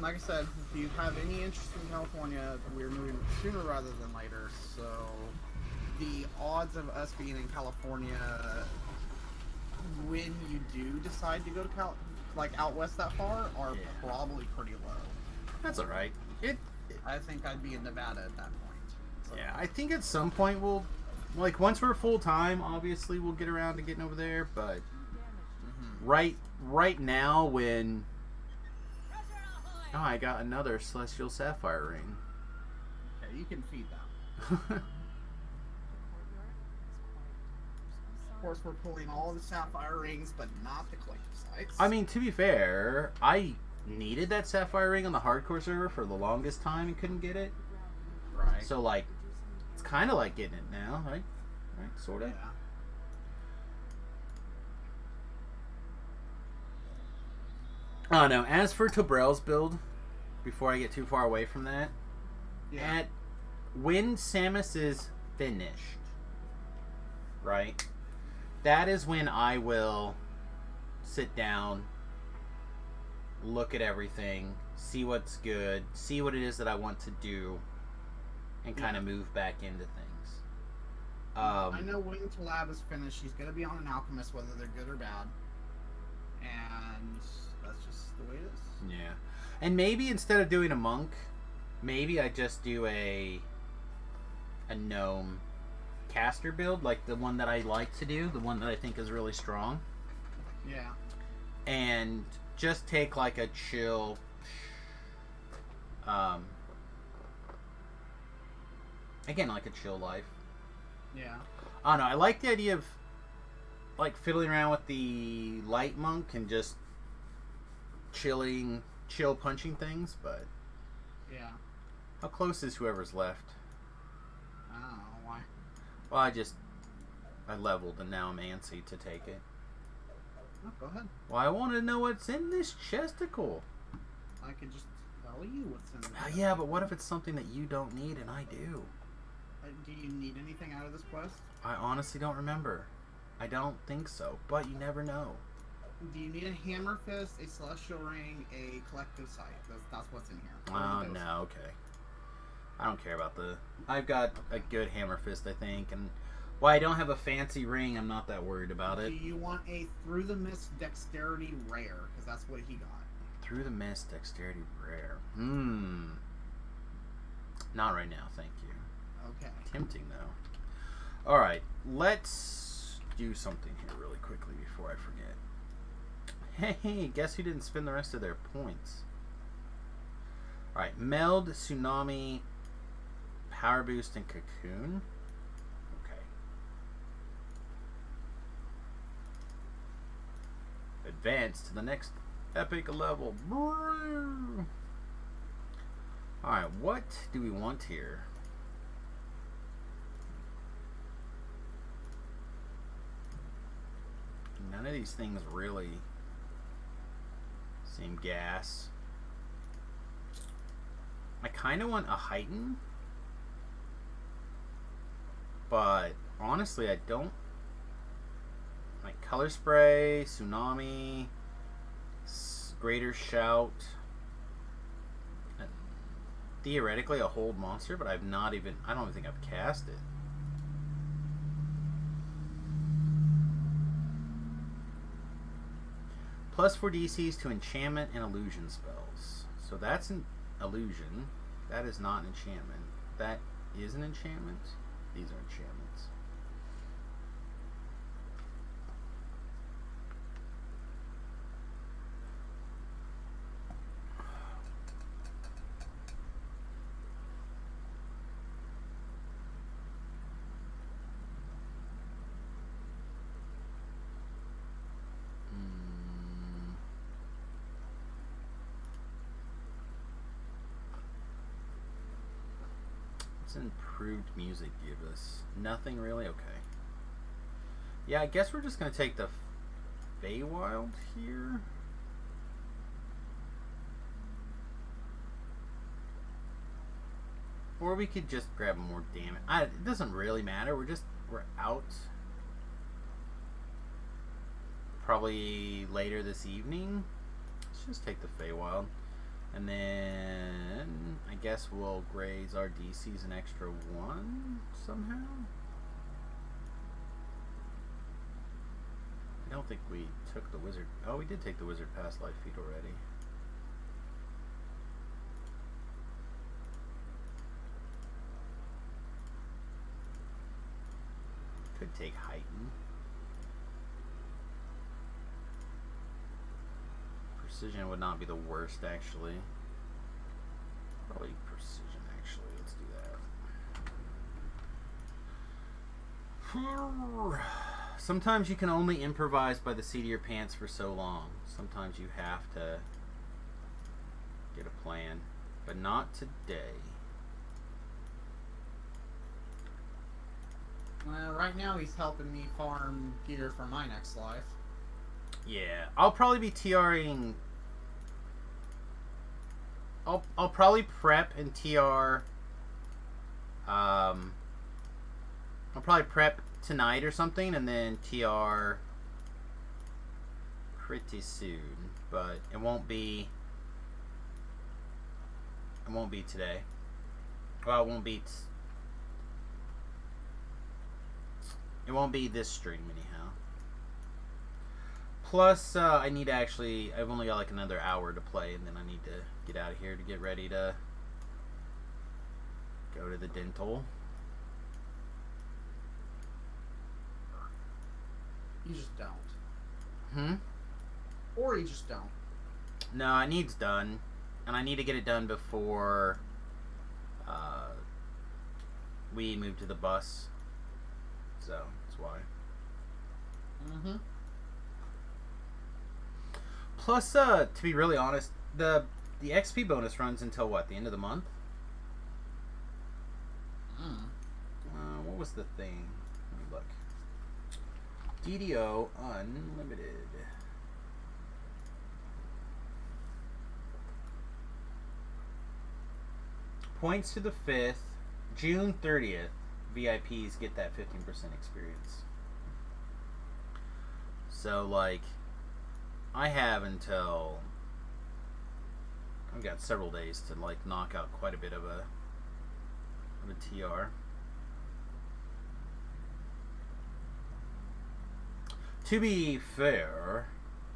S2: Like I said, if you have any interest in California, we're moving sooner rather than later. So the odds of us being in California when you do decide to go to out west that far are probably pretty low.
S1: That's all right.
S2: I think I'd be in Nevada at that point. So.
S1: Yeah, I think at some point we'll, like, once we're full time, obviously we'll get around to getting over there. But right now, when I got another celestial sapphire ring.
S2: Yeah, you can feed them. Of course, we're pulling all the sapphire rings, but not the collective sites.
S1: I mean, to be fair, I needed that sapphire ring on the hardcore server for the longest time and couldn't get it.
S2: Right.
S1: So, like, it's kind of like getting it now, right? Right, sort of.
S2: Yeah.
S1: Oh no. As for Tobrel's build, before I get too far away from that, when Samus is finished, right? That is when I will sit down, look at everything, see what's good, see what it is that I want to do, and kind of move back into things.
S2: I know when Talab is finished, he's going to be on an alchemist, whether they're good or bad. And that's just the way it is.
S1: Yeah. And maybe instead of doing a monk, maybe I just do a gnome caster build, like the one that I like to do, the one that I think is really strong.
S2: Yeah. And
S1: just take like a chill again, like a chill life.
S2: Yeah.
S1: I don't know, I like the idea of like fiddling around with the light monk and just chill punching things, but
S2: yeah.
S1: How close is whoever's left?
S2: I don't know why.
S1: Well, I leveled and now I'm antsy to take it.
S2: Oh, go ahead.
S1: Well, I want to know what's in this chesticle.
S2: I could just tell you what's in there.
S1: Yeah, but what if it's something that you don't need and I do?
S2: Do you need anything out of this quest?
S1: I honestly don't remember. I don't think so, but you never know.
S2: Do you need a hammer fist, a celestial ring, a collective sight? That's what's in here.
S1: Oh, no, okay. I don't care about I've got a good hammer fist, I think, and while I don't have a fancy ring, I'm not that worried about it.
S2: Do you want a Through the Mist Dexterity Rare? Because that's what he got.
S1: Through the Mist Dexterity Rare. Not right now, thank you.
S2: Okay.
S1: Tempting, though. Alright, let's do something here really quickly before I forget. Hey, guess who didn't spend the rest of their points? Alright, Meld, Tsunami, Power Boost, and Cocoon. Okay. Advance to the next epic level. Alright, what do we want here? None of these things really seem gas. I kind of want a heighten, but honestly I don't. Like Color Spray, Tsunami, Greater Shout, theoretically a hold monster, but I don't even think I've cast it. Plus 4 DCs to enchantment and illusion spells. So that's an illusion. That is not an enchantment. That is an enchantment. These are enchantments. What's improved music give us? Nothing really? Okay. Yeah, I guess we're just going to take the Feywild here. Or we could just grab more damage. It doesn't really matter. We're out. Probably later this evening. Let's just take the Feywild. And then I guess we'll raise our DCs an extra 1 somehow. I don't think we took the wizard. Oh, we did take the wizard past life feet already. Could take heighten. Precision would not be the worst, actually. Probably precision, actually. Let's do that. Sometimes you can only improvise by the seat of your pants for so long. Sometimes you have to get a plan. But not today.
S2: Well, right now he's helping me farm gear for my next life.
S1: Yeah, I'll probably be TRing. I'll probably prep and TR. I'll probably prep tonight or something, and then TR pretty soon. But it won't be. It won't be today. Well, it won't be. It won't be this stream anyhow. Plus, I need to actually. I've only got like another hour to play, and then I need to get out of here to get ready to go to the dental.
S2: You just don't.
S1: Hmm?
S2: Or you just don't.
S1: No, it needs done. And I need to get it done before we move to the bus. So, that's why.
S2: Mm-hmm.
S1: Plus, to be really honest, the XP bonus runs until what? The end of the month? What was the thing? Let me look. DDO Unlimited. Points to the 5th. June 30th. VIPs get that 15% experience. So, like, I have until... I've got several days to, like, knock out quite a bit of a TR. To be fair,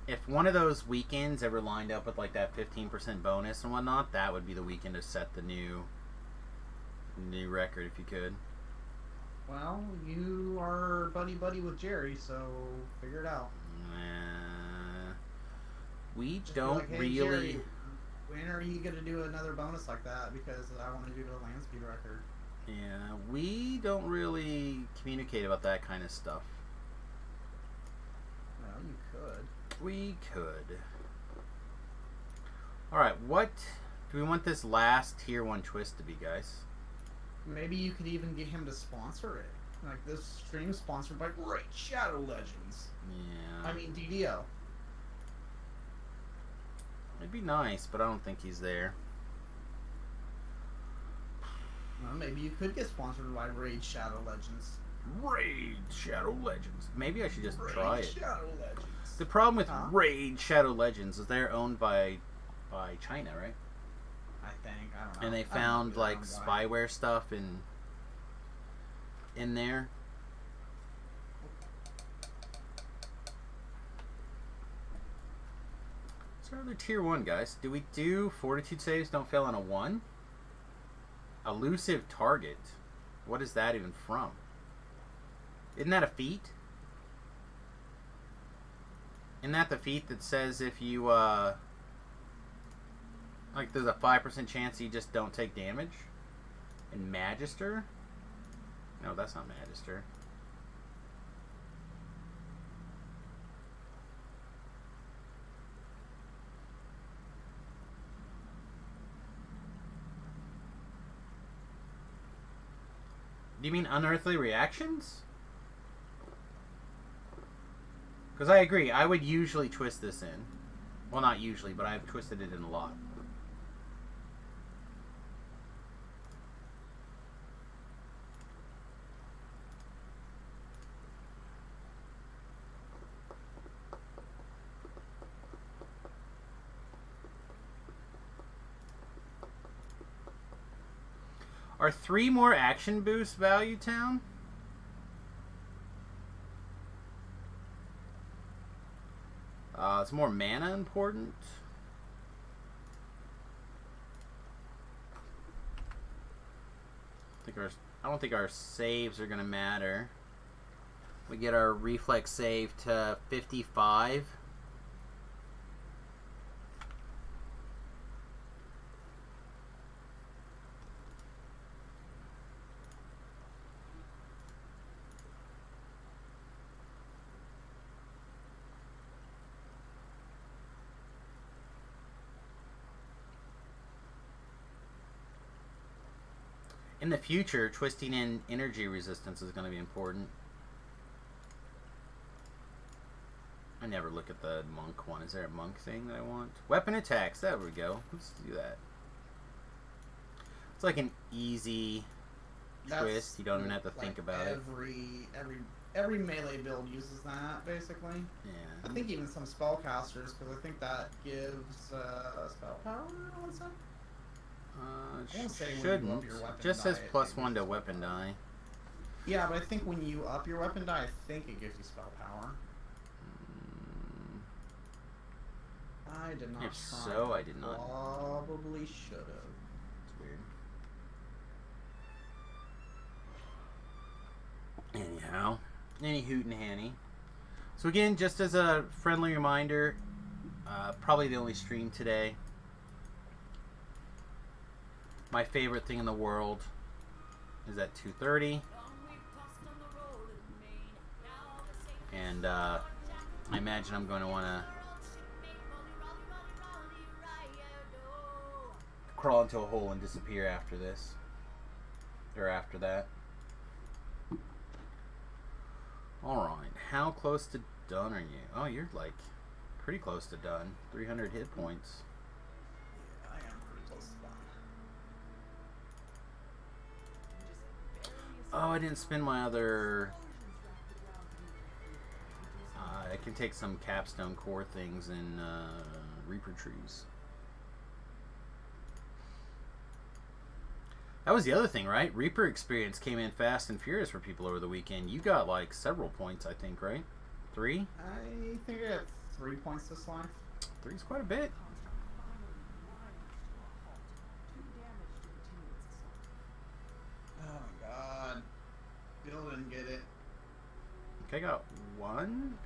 S1: if one of those weekends ever lined up with, like, that 15% bonus and whatnot, that would be the weekend to set the new record if you could.
S2: Well, you are buddy-buddy with Jerry, so figure it out.
S1: We
S2: Just
S1: don't
S2: be like, hey,
S1: really...
S2: Jerry, when are you going to do another bonus like that? Because I want to do the land speed record.
S1: Yeah, we don't really communicate about that kind of stuff.
S2: Well, you could.
S1: We could. Alright, what do we want this last tier 1 twist to be, guys?
S2: Maybe you could even get him to sponsor it. Like, this stream sponsored by Great Shadow Legends.
S1: Yeah.
S2: I mean, DDO.
S1: It'd be nice, but I don't think he's there.
S2: Well, maybe you could get sponsored by Raid Shadow Legends.
S1: Raid Shadow Legends. Maybe I should just try it.
S2: Shadow Legends.
S1: The problem with Raid Shadow Legends is they're owned by China, right?
S2: I think. I don't know.
S1: And they found like spyware stuff in there. So other tier 1 guys. Do we do fortitude saves don't fail on a 1? Elusive target. What is that even from? Isn't that a feat? Isn't that the feat that says if you like there's a 5% chance you just don't take damage? And Magister? No, that's not Magister. Do you mean unearthly reactions? Because I agree, I would usually twist this in. Well, not usually, but I've twisted it in a lot. Are 3 more action boost value town? It's more mana important. I don't think our saves are gonna matter. We get our reflex save to 55. In the future, twisting in energy resistance is going to be important. I never look at the monk one. Is there a monk thing that I want? Weapon attacks. There we go. Let's do that. It's like an easy twist. You don't even have to think about it.
S2: Every melee build uses that, basically.
S1: Yeah.
S2: I think even some spellcasters, because I think that gives spell power, I want to say.
S1: Shouldn't. Just says +1 to weapon die.
S2: Yeah, but I think when you up your weapon die, I think it gives you spell power. I did not
S1: If
S2: try.
S1: so, I did not.
S2: Probably should have.
S1: It's weird. Anyhow, any hoot and hanny. So again, just as a friendly reminder, probably the only stream today. My favorite thing in the world is at 2:30, and I imagine I'm going to want to crawl into a hole and disappear after this, or after that. Alright, how close to done are you? Oh, you're like pretty close to done. 300 hit points.
S2: Yeah, I am pretty close to done.
S1: Oh, I didn't spend my other... I can take some capstone core things in Reaper trees. That was the other thing, right? Reaper experience came in fast and furious for people over the weekend. You got like several points, I think, right? 3?
S2: I think I got 3 points this life.
S1: 3's quite a bit.
S2: Oh my god. Bill didn't get it.
S1: Okay, I got 1.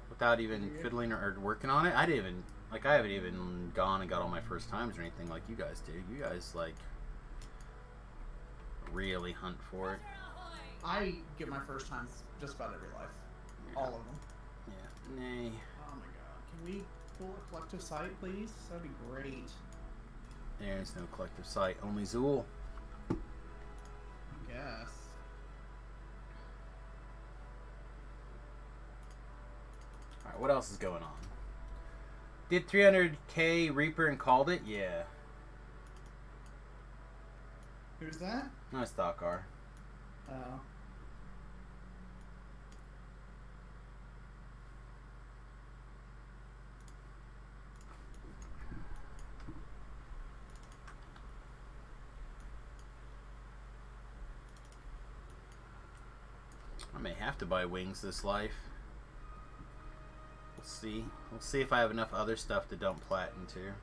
S1: Without even fiddling or working on it. I didn't even, like, I haven't even gone and got all my first times or anything like you guys do. You guys, like, really hunt for it.
S2: I get my first times just about every life.
S1: Yeah.
S2: All of them.
S1: Yeah. Nay.
S2: Oh my god. Can we pull a collective sight, please? That'd be great.
S1: There's no collective sight. Only Zool.
S2: Yes.
S1: Alright, what else is going on? Did 300k Reaper and called it? Yeah.
S2: Who's that?
S1: Nice thought car.
S2: Oh.
S1: I may have to buy wings this life. We'll see. We'll see if I have enough other stuff to dump plat into.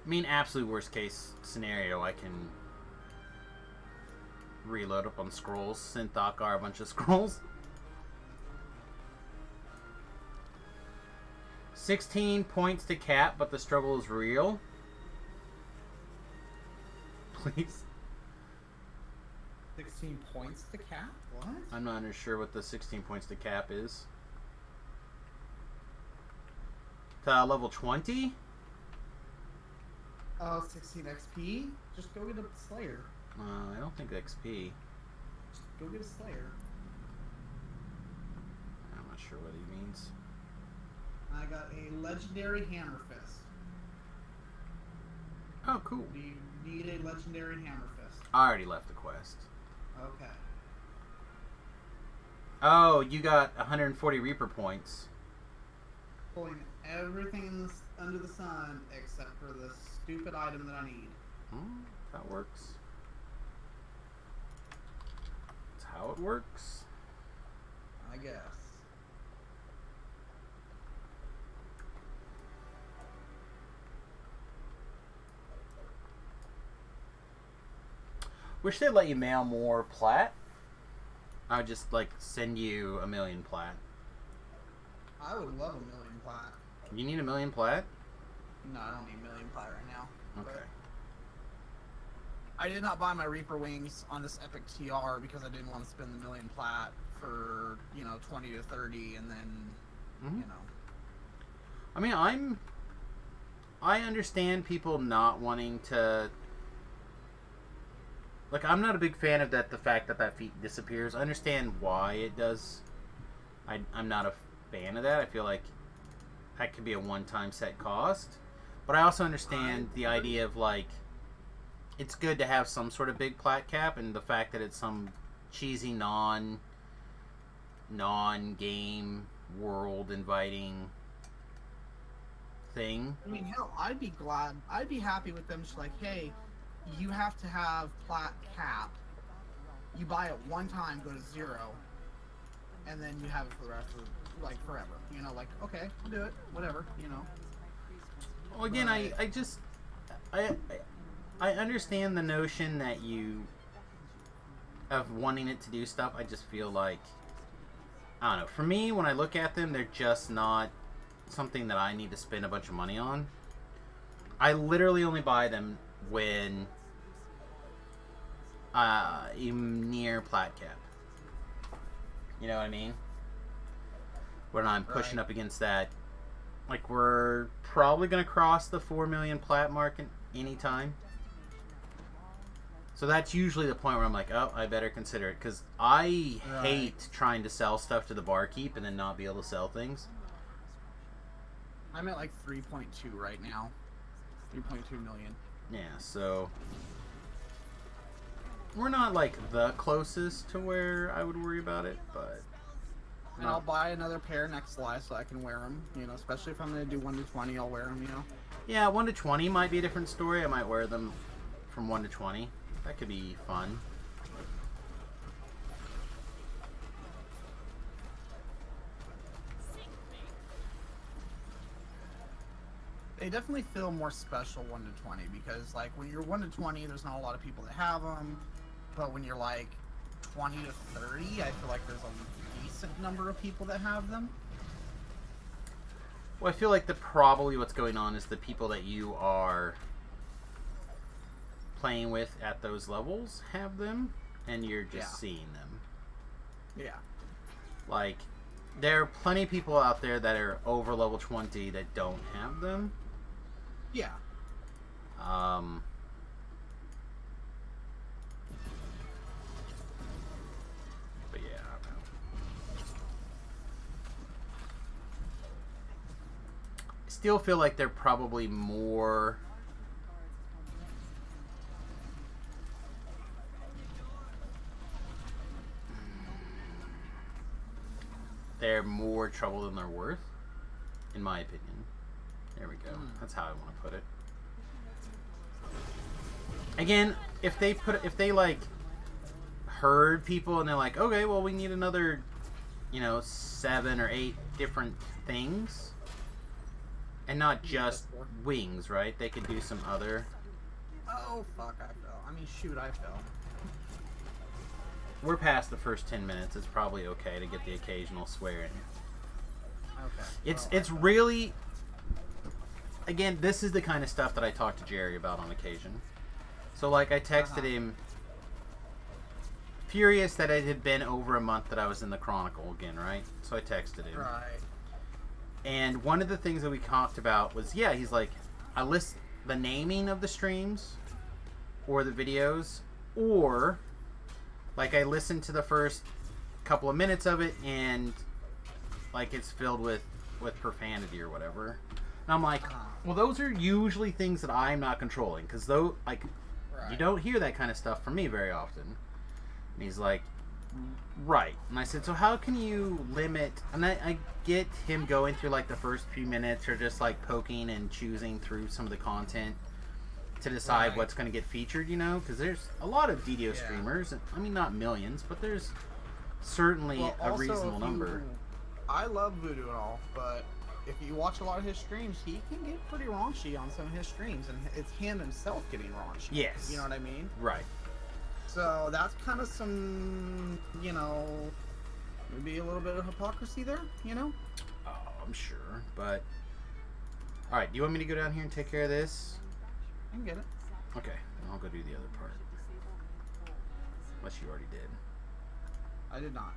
S1: I mean, absolute worst case scenario, I can reload up on scrolls, send Thakar a bunch of scrolls. 16 points to cap, but the struggle is real. Please.
S2: 16 points to cap? What?
S1: I'm not sure what the 16 points to cap is. To level 20?
S2: Oh, 16 XP? Just go get a Slayer.
S1: I don't think XP.
S2: Just go get a Slayer.
S1: I'm not sure what he means.
S2: I got a legendary Hammer Fist.
S1: Oh, cool.
S2: Do you need a legendary Hammer Fist?
S1: I already left the quest.
S2: Okay.
S1: Oh, you got 140 Reaper points.
S2: Pulling everything under the sun except for the stupid item that I need.
S1: That works. That's how it works.
S2: I guess.
S1: Wish they'd let you mail more plat. I would just like send you 1,000,000 plat.
S2: I would love 1,000,000 plat.
S1: You need 1,000,000 plat?
S2: No, I don't need 1,000,000 plat right now.
S1: Okay.
S2: I did not buy my Reaper wings on this epic TR because I didn't want to spend the 1,000,000 plat for 20 to 30, and then
S1: I mean, I understand people not wanting to. Like, I'm not a big fan of that. The fact that feat disappears. I understand why it does. I'm not a fan of that. I feel like that could be a one-time set cost. But I also understand the idea of, like, it's good to have some sort of big plat cap, and the fact that it's some cheesy non-game world inviting thing.
S2: I mean, hell, I'd be happy with them just like, hey, you have to have plat cap. You buy it one time, go to 0, and then you have it for the rest of, like, forever. Like, okay, I'll do it, whatever,
S1: Well, again, but I understand the notion that of wanting it to do stuff. I just feel like, I don't know. For me, when I look at them, they're just not something that I need to spend a bunch of money on. I literally only buy them when I'm near plat cap. You know what I mean? When I'm pushing up against that, like, we're probably going to cross the 4 million plat mark any time. So that's usually the point where I'm like, oh, I better consider it. Because I hate trying to sell stuff to the barkeep and then not be able to sell things.
S2: I'm at like 3.2 right now. 3.2 million.
S1: Yeah, so we're not like the closest to where I would worry about it, but
S2: and I'll buy another pair next July so I can wear them. Especially if I'm gonna do 1 to 20, I'll wear them.
S1: Yeah, 1 to 20 might be a different story. I might wear them from 1 to 20. That could be fun.
S2: They definitely feel more special 1 to 20 because, like, when you're 1 to 20, there's not a lot of people that have them. But when you're like 20 to 30, I feel like there's a decent number of people that have them.
S1: Well, I feel like probably what's going on is the people that you are playing with at those levels have them, and you're just seeing them.
S2: Yeah.
S1: Like, there are plenty of people out there that are over level 20 that don't have them.
S2: Yeah.
S1: But yeah, I don't know. I still feel like they're probably more. They're more trouble than they're worth, in my opinion. There we go. That's how I want to put it. Again, if they like herd people and they're like, okay, well, we need another, 7 or 8 different things, and not just wings, right? They could do some other.
S2: Oh fuck! I fell. I mean, shoot, I fell.
S1: We're past the first 10 minutes. It's probably okay to get the occasional swear in.
S2: Okay.
S1: It's really, again, this is the kind of stuff that I talk to Jerry about on occasion. So, like, I texted him furious that it had been over a month that I was in the Chronicle again, right? So I texted him.
S2: Right.
S1: And one of the things that we talked about was, yeah, he's like, I list the naming of the streams or the videos, or like I listened to the first couple of minutes of it and like it's filled with profanity or whatever. And I'm like, well, those are usually things that I'm not controlling, because though, like, you don't hear that kind of stuff from me very often. And he's like, right. And I said, so how can you limit? And I get him going through like the first few minutes or just like poking and choosing through some of the content to decide what's going to get featured, you know, because there's a lot of DDO streamers. I mean, not millions, but there's certainly a reasonable number.
S2: I love Voodoo and all, but if you watch a lot of his streams, he can get pretty raunchy on some of his streams, and it's him himself getting raunchy.
S1: Yes.
S2: You know what I mean?
S1: Right.
S2: So that's kind of some, you know, maybe a little bit of hypocrisy there, you know?
S1: Oh, I'm sure, but... Alright, do you want me to go down here and take care of this?
S2: I can get it.
S1: Okay, I'll go do the other part. Unless you already did.
S2: I did not.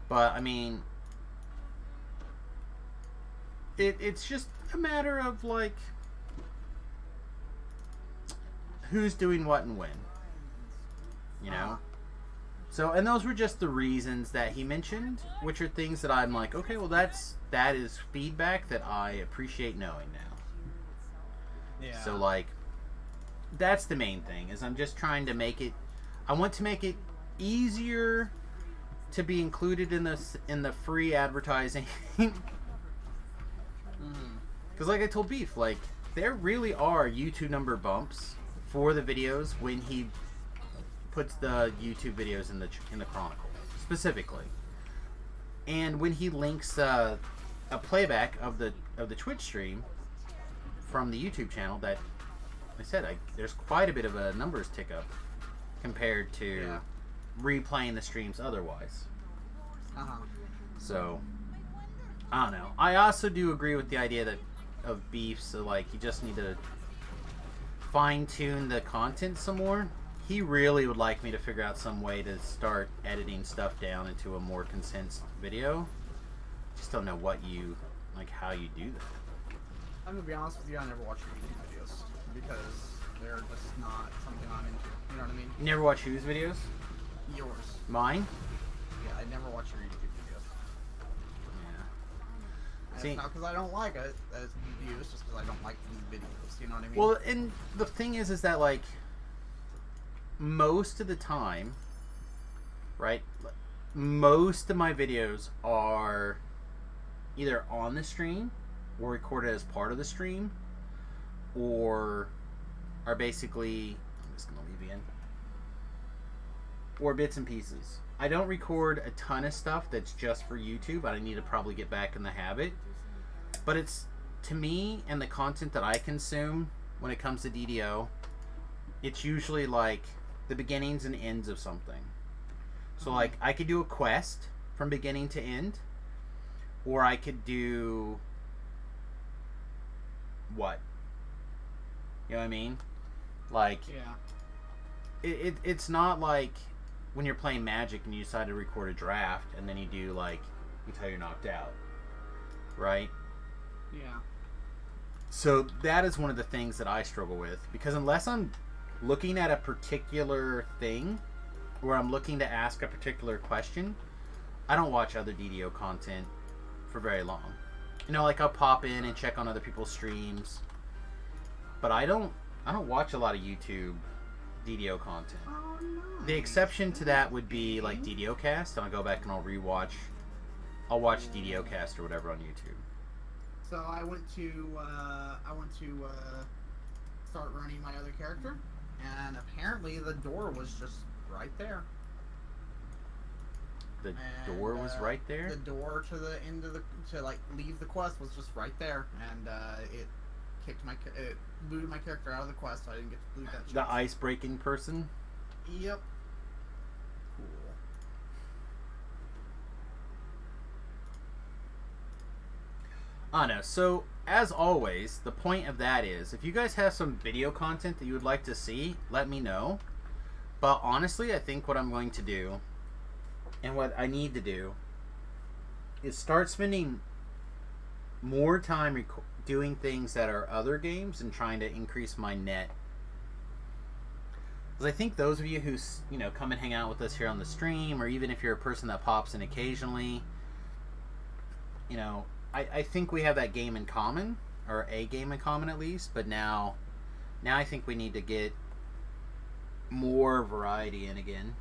S1: But, I mean... It's just a matter of, like... who's doing what and when. You know? So, and those were just the reasons that he mentioned, which are things that I'm like, okay, well that is feedback that I appreciate knowing now.
S2: Yeah.
S1: So, like, that's the main thing, is I'm just trying to make it, I want to make it easier to be included in the free advertising. Because like I told Beef, like, there really are YouTube number bumps for the videos when he puts the YouTube videos in the Chronicle specifically, and when he links a playback of the Twitch stream from the YouTube channel, that I said there's quite a bit of a numbers tick up compared to replaying the streams otherwise. So I don't know. I also do agree with the idea that of Beef, so like you just need to fine tune the content some more. He really would like me to figure out some way to start editing stuff down into a more condensed video. Just don't know what you, like, how you do that.
S2: I'm gonna be honest with you, I never watch your YouTube videos because they're just not something I'm into. You know what I mean?
S1: You never watch whose videos?
S2: Yours.
S1: Mine?
S2: Yeah, I never watch your YouTube videos.
S1: Yeah.
S2: And
S1: See,
S2: it's not because I don't like it as views, just because I don't like these videos. You know what I mean?
S1: well, and the thing is that, like, most of the time, right, most of my videos are either on the stream or recorded as part of the stream, or are basically, I'm just going to leave you in, or bits and pieces. I don't record a ton of stuff that's just for YouTube. I need to probably get back in the habit. But it's, to me, and the content that I consume when it comes to DDO, it's usually like the beginnings and ends of something. So like I could do a quest from beginning to end, or I could do what? You know what I mean? Like, it's not like when you're playing Magic and you decide to record a draft and then you do like until you're knocked out, right?
S2: Yeah.
S1: So that is one of the things that I struggle with, because unless I'm looking at a particular thing or I'm looking to ask a particular question, I don't watch other DDO content for very long. You know, like I'll pop in and check on other people's streams, but I don't watch a lot of YouTube DDO content.
S2: Oh, nice.
S1: The exception to that would be like DDO Cast, and I'll go back and I'll watch DDO Cast or whatever on YouTube.
S2: So I went to start running my other character, and apparently the door was just right there.
S1: The door was right there?
S2: The door to the end of to like leave the quest was just right there, and it booted my character out of the quest, so I didn't get to loot that chest.
S1: The ice breaking person?
S2: Yep. Cool.
S1: I know. So, as always, the point of that is, if you guys have some video content that you would like to see, let me know. But honestly, I think what I'm going to do, and what I need to do, is start spending more time doing things that are other games and trying to increase my net. Because I think those of you who come and hang out with us here on the stream, or even if you're a person that pops in occasionally, I think we have that game in common, or a game in common at least. But now I think we need to get more variety in again.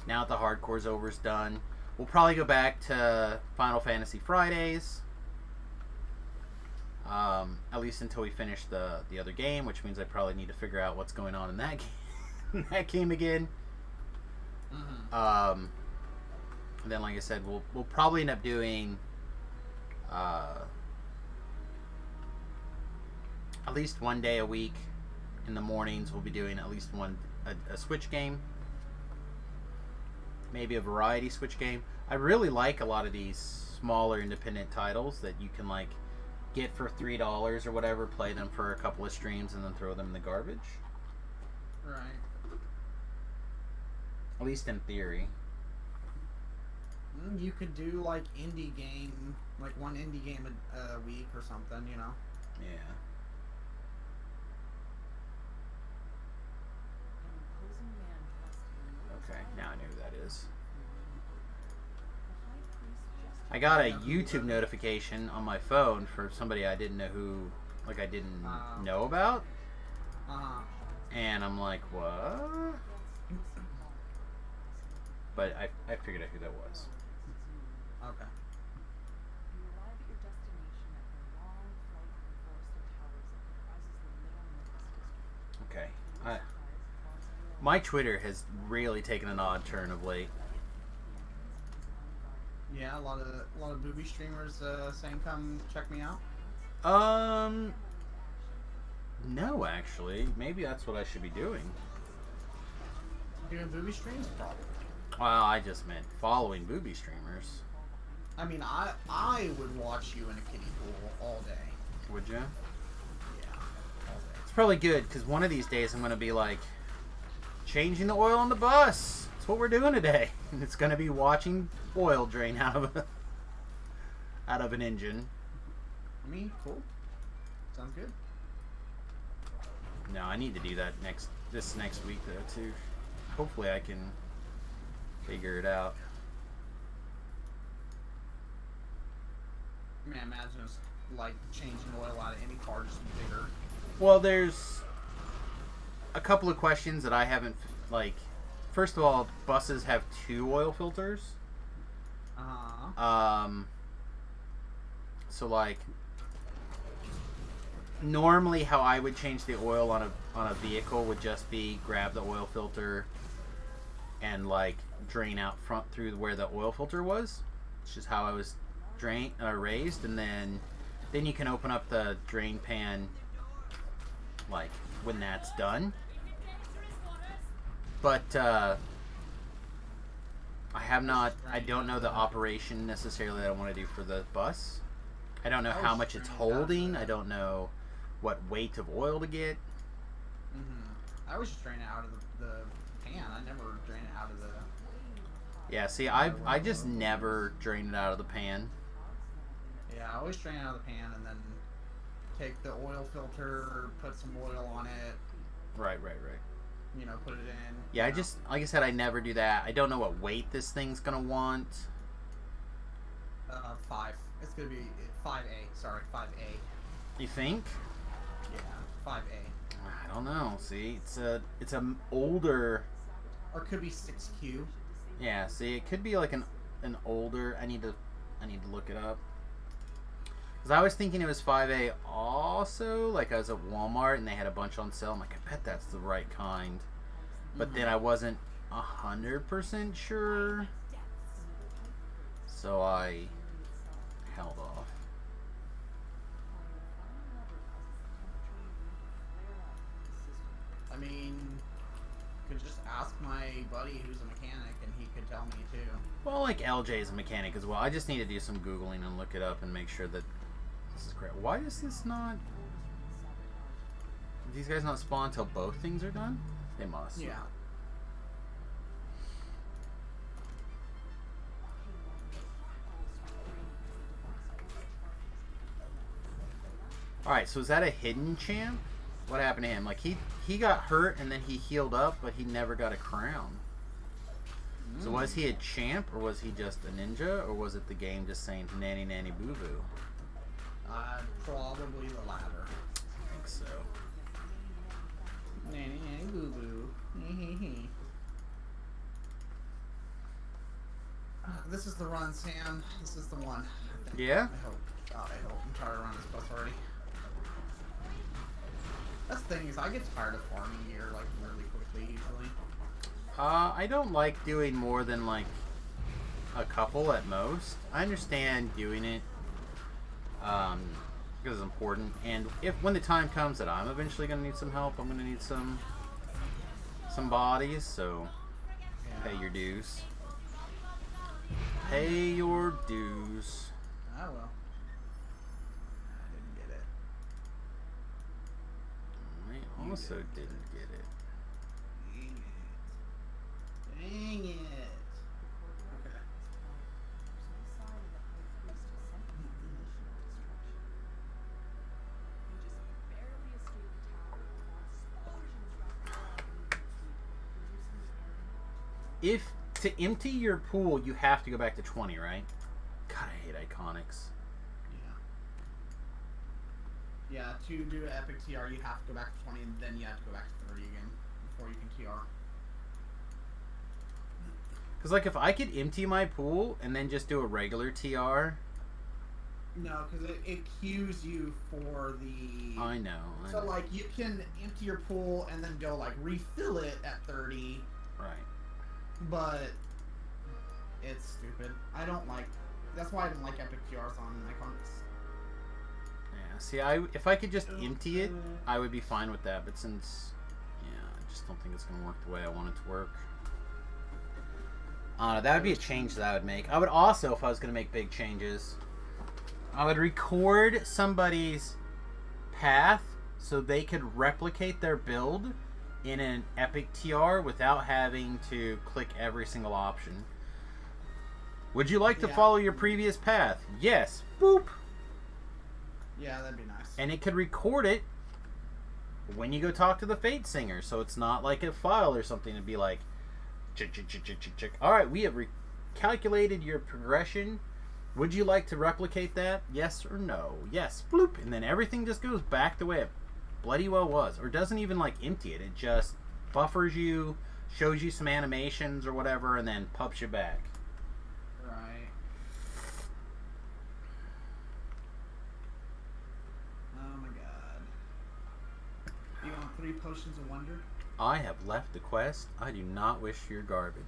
S1: Now that the Hardcore's over's done, we'll probably go back to Final Fantasy Fridays. At least until we finish the other game, which means I probably need to figure out what's going on in that game, that game again.
S2: Mm-hmm.
S1: And then, like I said, we'll probably end up doing at least one day a week in the mornings. We'll be doing at least a Switch game, maybe a variety Switch game. I really like a lot of these smaller independent titles that you can get for $3 or whatever, play them for a couple of streams, and then throw them in the garbage.
S2: Right.
S1: At least in theory.
S2: You could do indie game, one indie game a week or something,
S1: Yeah. Okay, now I know who that is. I got a YouTube notification on my phone for somebody I didn't know know about. And I'm like, what? But I figured out who that was.
S2: Okay.
S1: Okay. My Twitter has really taken an odd turn of late.
S2: Yeah, a lot of booby streamers saying come check me out.
S1: No, actually, maybe that's what I should be doing.
S2: Doing booby streams, probably.
S1: Well, I just meant following booby streamers.
S2: I mean, I would watch you in a kiddie pool all day.
S1: Would you?
S2: Yeah, all day.
S1: It's probably good, because one of these days I'm going to be changing the oil on the bus. That's what we're doing today. And it's going to be watching oil drain out of an engine.
S2: I mean, cool. Sounds good.
S1: No, I need to do that this next week though too. Hopefully I can figure it out.
S2: I mean, I imagine it's changing oil out of any car, just bigger.
S1: Well, there's a couple of questions that I haven't First of all, buses have 2 oil filters. So normally how I would change the oil on a vehicle would just be grab the oil filter and drain out front through where the oil filter was. It's just how I was raised, and then you can open up the drain pan when that's done. But I don't know the operation necessarily that I want to do for the bus. I don't know how much it's holding. I don't know what weight of oil to get.
S2: I always just drain it out of the pan. I never drain it out of the...
S1: Yeah, see, I just never drain it out of the pan.
S2: Yeah, I always drain it out of the pan and then take the oil filter, put some oil on it.
S1: Right.
S2: Put it in.
S1: Yeah, I just, like I said, I never do that. I don't know what weight this thing's gonna want.
S2: 5. It's gonna be 5A. Sorry, 5A.
S1: You think?
S2: Yeah, 5A.
S1: I don't know. See, it's a older.
S2: Or it could be 6Q.
S1: Yeah. See, it could be an older. I need to look it up. Because I was thinking it was 5A also. I was at Walmart and they had a bunch on sale. I'm like, I bet that's the right kind. But then I wasn't 100% sure. So I held off.
S2: I mean, you could just ask my buddy who's a mechanic and he could tell me too.
S1: Well, LJ is a mechanic as well. I just need to do some Googling and look it up and make sure that this is correct. Why is this not These guys not spawn until both things are done? They must.
S2: Yeah.
S1: Alright, so is that a hidden champ? What happened to him? Like, he got hurt and then he healed up, but he never got a crown. So was he a champ, or was he just a ninja, or was it the game just saying nanny nanny boo boo?
S2: Probably the latter.
S1: I think so.
S2: Nanny nanny boo boo. This is the run, Sam. This is the one. I think.
S1: Yeah?
S2: I hope. God, I hope. I'm tired of running this bus already. That's the thing is, I get tired of farming gear like really quickly usually.
S1: I don't like doing more than like a couple at most. I understand doing it because it's important, and when the time comes that I'm eventually going to need some help, I'm going to need some bodies. So
S2: Yeah.
S1: pay your dues. Pay your dues.
S2: I will. I didn't get it.
S1: I also didn't get it.
S2: Dang it. Okay.
S1: If to empty your pool, you have to go back to 20, right? God, I hate iconics.
S2: Yeah. Yeah, to do epic TR, you have to go back to 20, and then you have to go back to 30 again before you can TR.
S1: Because, like, if I could empty my pool and then just do a regular TR...
S2: No, because it queues you for the...
S1: I know.
S2: So, like, you can empty your pool and then go, like, refill it at 30.
S1: Right.
S2: But it's stupid. I don't like... That's why I don't like epic TRs on iconics.
S1: Yeah, see, if I could just empty it, I would be fine with that. But since... Yeah, I just don't think it's going to work the way I want it to work. That would be a change that I would make. I would also, if I was going to make big changes, I would record somebody's path so they could replicate their build in an epic TR without having to click every single option. Would you like to follow your previous path? Yes. Boop.
S2: Yeah, that'd be nice.
S1: And it could record it when you go talk to the Fate Singer, so it's not like a file or something. It'd be like, check. All right, we have calculated your progression. Would you like to replicate that? Yes or no? Yes. Bloop. And then everything just goes back the way it bloody well was. Or doesn't even like empty it. It just buffers you, shows you some animations or whatever, and then pops you back.
S2: Right. Oh my god. You want 3 potions of wonder?
S1: I have left the quest. I do not wish your garbage.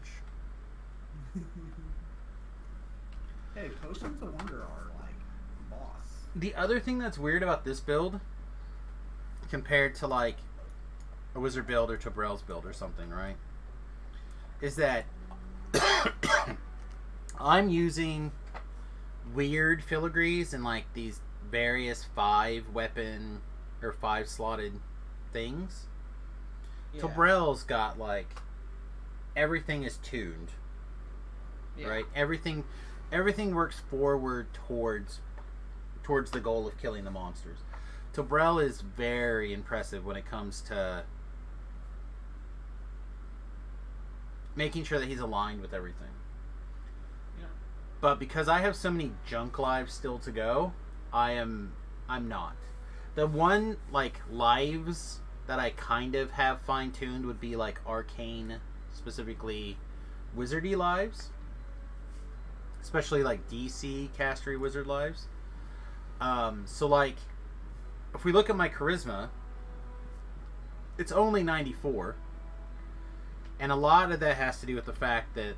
S2: Hey, potions of wonder are like boss.
S1: The other thing that's weird about this build, compared to like a wizard build or Tobrel's build or something, right, is that I'm using weird filigrees and like these various 5-weapon or 5-slotted things.
S2: Yeah.
S1: Tobrel's got like everything is tuned,
S2: Yeah.
S1: right? Everything works forward towards the goal of killing the monsters. Tobrel is very impressive when it comes to making sure that he's aligned with everything.
S2: Yeah.
S1: But because I have so many junk lives still to go, I'm not. The one like lives that I kind of have fine-tuned would be like arcane, specifically wizardy lives. Especially like DC castery wizard lives. So like, if we look at my charisma, it's only 94. And a lot of that has to do with the fact that,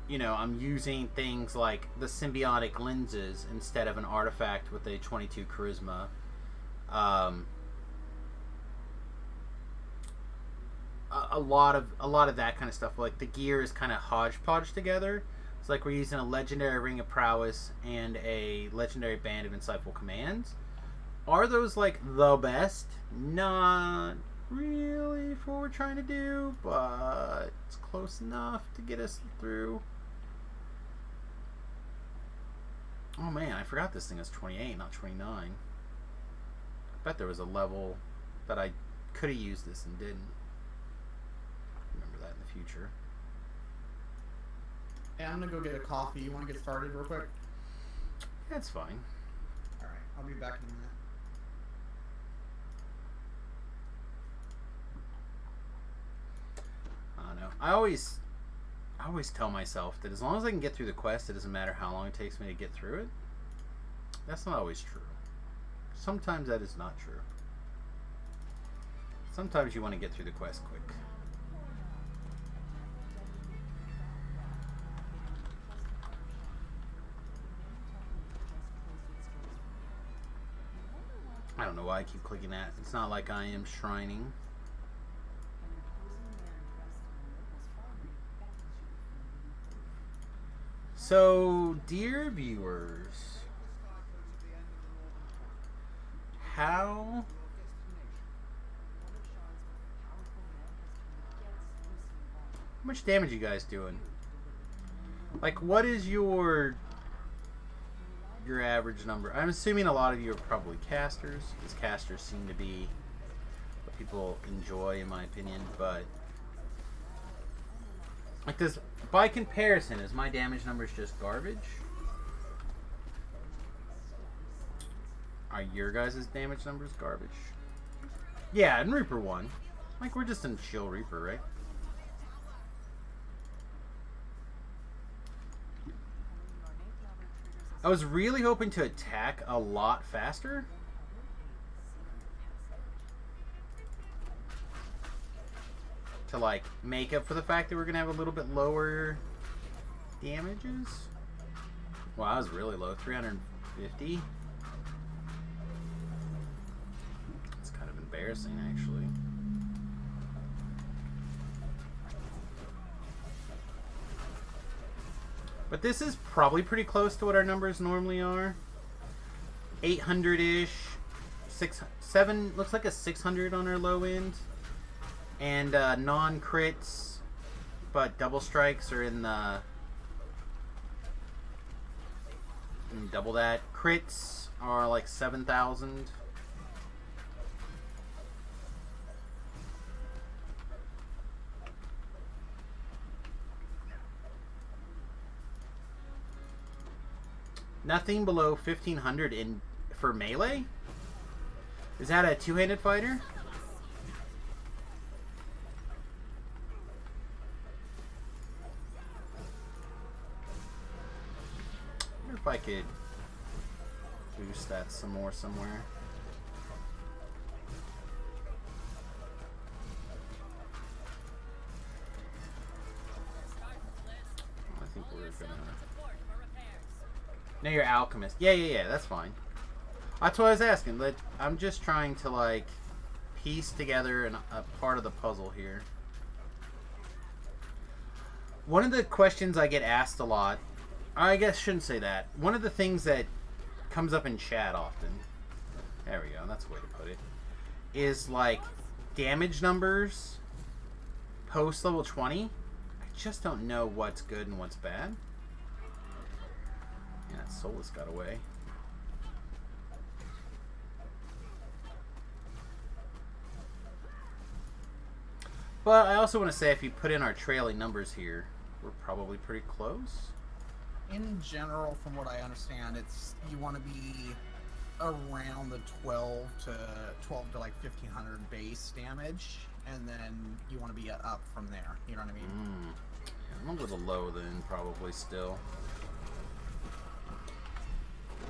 S1: you know, I'm using things like the symbiotic lenses instead of an artifact with a 22 charisma. A lot of that kind of stuff. Like the gear is kind of hodgepodge together. It's like we're using a legendary ring of prowess and a legendary band of insightful commands. Are those like the best? Not really for what we're trying to do, but it's close enough to get us through. Oh man, I forgot this thing is 28, not 29. I bet there was a level that I could have used this and didn't. Remember that in the future.
S2: Hey, I'm gonna go get a coffee. You want to get started real quick?
S1: That's fine.
S2: Alright, I'll be back in a minute.
S1: I don't know. I always tell myself that as long as I can get through the quest, it doesn't matter how long it takes me to get through it. That's not always true. Sometimes that is not true. Sometimes you want to get through the quest quick. I don't know why I keep clicking that. It's not like I am shrining. So, dear viewers, how much damage you guys doing? Like, what is your average number? I'm assuming a lot of you are probably casters, because casters seem to be what people enjoy, in my opinion. But like this, by comparison, is my damage numbers just garbage? Are your guys' damage numbers garbage? Yeah, and Reaper 1. Like, we're just in chill Reaper, right? I was really hoping to attack a lot faster. To, like, make up for the fact that we're going to have a little bit lower damages. Wow, that was really low. 350. It's kind of embarrassing, actually. But this is probably pretty close to what our numbers normally are. 800-ish. 7, looks like a 600 on our low end. And non-crits, but double strikes are in the... double that. Crits are like 7,000. Nothing below 1,500 in for melee? Is that a two-handed fighter? I wonder if I could boost that some more somewhere. I think we're gonna... No, you're alchemist. Yeah, that's fine. That's what I was asking. I'm just trying to, like, piece together a part of the puzzle here. One of the questions I get asked a lot, I guess I shouldn't say that. One of the things that comes up in chat often, there we go, that's a way to put it, is, like, damage numbers post level 20. I just don't know what's good and what's bad. Yeah, Solus got away. But I also want to say, if you put in our trailing numbers here, we're probably pretty close.
S2: In general, from what I understand, it's you want to be around the 12 to like 1,500 base damage, and then you want to be up from there. You know what I mean?
S1: Yeah, I'm a little low then, probably still.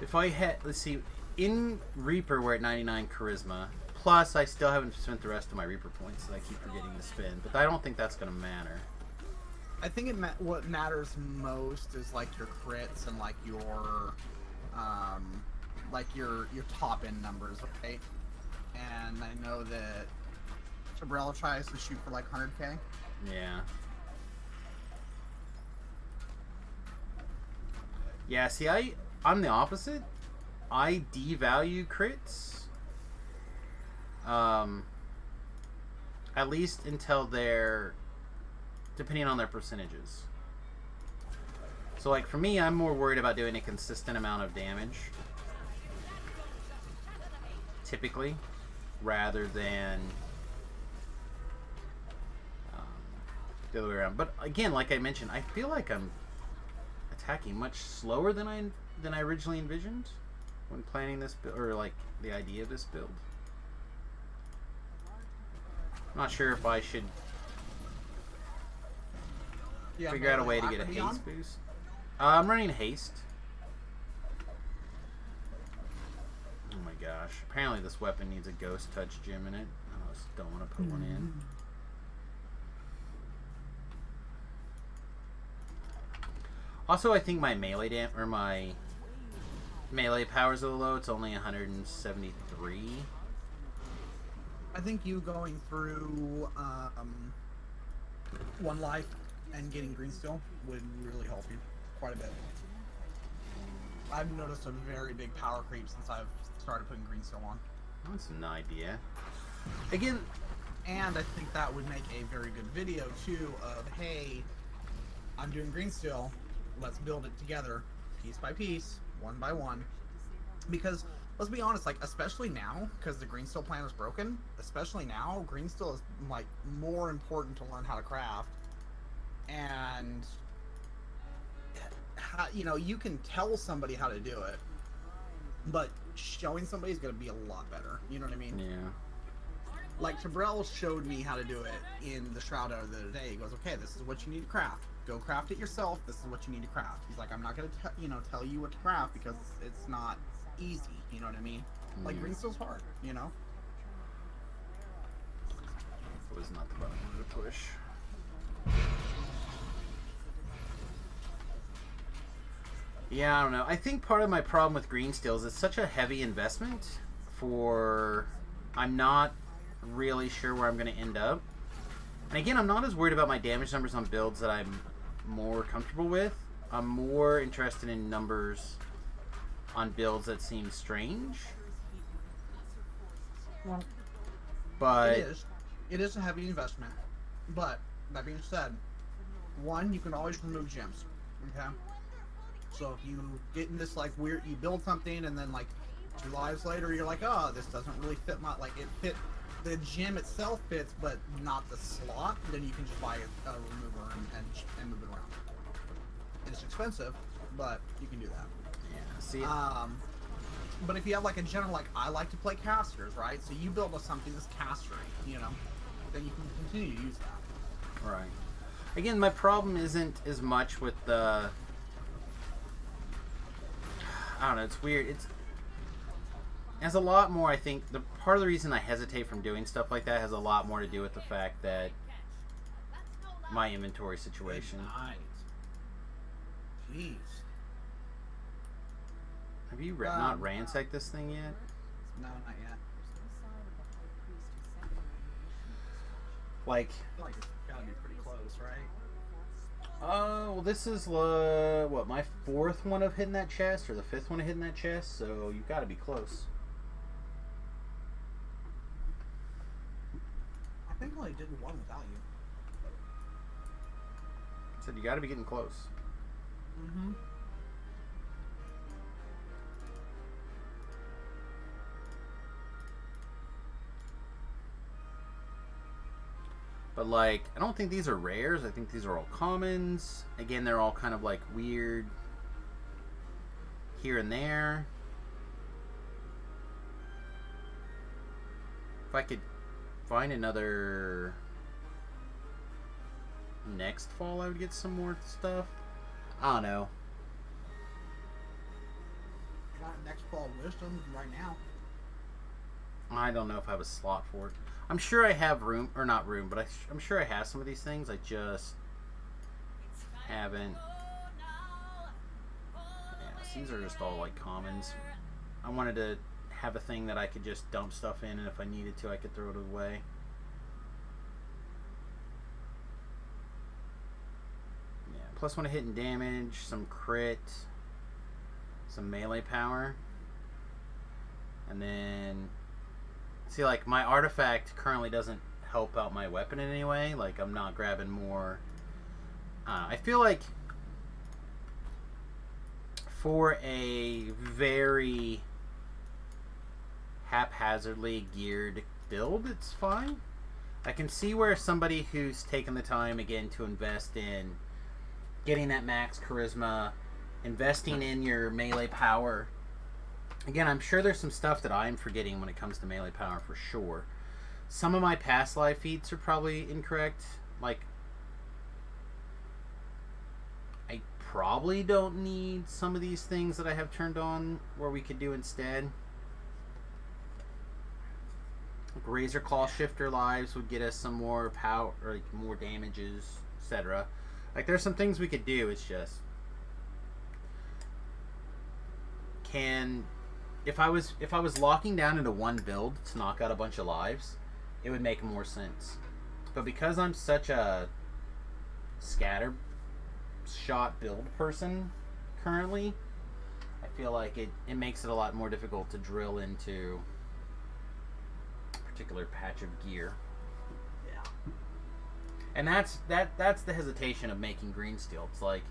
S1: If I had, let's see, in Reaper we're at 99 charisma, plus I still haven't spent the rest of my Reaper points that I keep forgetting to spend, but I don't think that's going to matter.
S2: I think what matters most is like your crits and like your top end numbers, right? And I know that Chabrella tries to shoot for like 100k.
S1: Yeah. Yeah, see, I'm the opposite. I devalue crits At least until they're, depending on their percentages. So like for me, I'm more worried about doing a consistent amount of damage, typically, rather than the other way around. But again, like I mentioned, I feel like I'm attacking much slower than I originally envisioned when planning this build, or like the idea of this build. I'm not sure if I should figure out a way to get a haste boost. I'm running haste. Oh my gosh. Apparently this weapon needs a ghost touch gem in it. I just don't want to put one in. Also, I think my melee my melee power's a little low. It's only 173.
S2: I think you going through one life and getting green steel would really help you quite a bit. I've noticed a very big power creep since I've started putting green steel on.
S1: That's an idea. Again,
S2: and I think that would make a very good video too of, hey, I'm doing green steel, let's build it together, piece by piece, one by one. Because let's be honest, like especially now, because the green steel plan is broken, especially now, green steel is like more important to learn how to craft. And you know, you can tell somebody how to do it, but showing somebody is going to be a lot better. You know what I mean?
S1: Yeah.
S2: Like Tabrell showed me how to do it in the Shroud the other day. He goes, "Okay, this is what you need to craft. Go craft it yourself. This is what you need to craft." He's like, "I'm not going to tell you what to craft because it's not easy." You know what I mean? Like green steel's hard. You know.
S1: It was not the button I wanted to push. Yeah, I don't know. I think part of my problem with green steel is it's such a heavy investment for... I'm not really sure where I'm going to end up. And again, I'm not as worried about my damage numbers on builds that I'm more comfortable with. I'm more interested in numbers on builds that seem strange.
S2: Well,
S1: but
S2: it is a heavy investment. But that being said, one, you can always remove gems. Okay? So if you get in this like weird, you build something and then like 2 lives later you're like, oh, this doesn't really fit my, like it fit, the gem itself fits but not the slot, then you can just buy a remover and move it around. It's expensive, but you can do that.
S1: yeah, see,
S2: but if you have like a general, like I like to play casters, right? So you build something that's castery, you know, then you can continue to use that.
S1: right. Again, my problem isn't as much with the... I don't know, it's weird. It has a lot more, I think, the part of the reason I hesitate from doing stuff like that has a lot more to do with the fact that my inventory situation.
S2: Jeez.
S1: Have you not ransacked this thing yet?
S2: No, not yet.
S1: Like...
S2: I feel like it's gotta be pretty close, right?
S1: Well, this is, what, my 4th one of hitting that chest, or the 5th one of hitting that chest, so you've got to be close.
S2: I think I only did one without you.
S1: I said you got to be getting close.
S2: Mm-hmm.
S1: But, like, I don't think these are rares. I think these are all commons. Again, they're all kind of, like, weird here and there. If I could find another next fall, I would get some more stuff. I don't know.
S2: Got next fall wisdom right now.
S1: I don't know if I have a slot for it. I'm sure I have room, or not room, but I'm sure I have some of these things. I just haven't. Yeah, these are just all like commons. I wanted to have a thing that I could just dump stuff in, and if I needed to, I could throw it away. Yeah, plus one hitting damage, some crit, some melee power, and then See, like, my artifact currently doesn't help out my weapon in any way. Like, I'm not grabbing more. I feel like for a very haphazardly geared build, it's fine. I can see where somebody who's taken the time again to invest in getting that max charisma, investing in your melee power. Again, I'm sure there's some stuff that I'm forgetting when it comes to melee power for sure. Some of my past life feats are probably incorrect. Like, I probably don't need some of these things that I have turned on where we could do instead. Like Razor Claw Shifter lives would get us some more power, or like more damages, etc. Like, there's some things we could do. It's just, if I was locking down into one build to knock out a bunch of lives, it would make more sense. But because I'm such a scatter shot build person currently, I feel like it makes it a lot more difficult to drill into particular patch of gear.
S2: Yeah.
S1: And that's the hesitation of making green steel. It's like,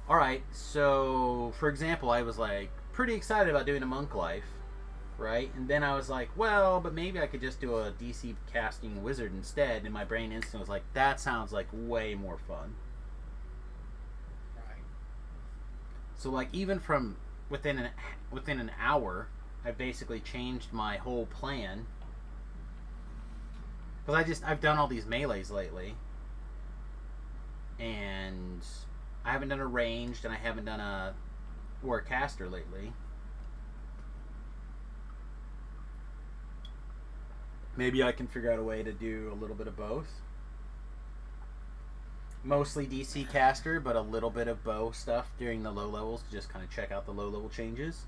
S1: all right, so for example, I was like pretty excited about doing a monk life, right? And then I was like, well, but maybe I could just do a DC casting wizard instead. And my brain instantly was like, that sounds like way more fun.
S2: Right.
S1: So like, even from within an hour, I basically changed my whole plan. Because I've done all these melees lately, and I haven't done a ranged, and I haven't done a caster lately. Maybe I can figure out a way to do a little bit of both. Mostly DC caster, but a little bit of bow stuff during the low levels to just kind of check out the low level changes.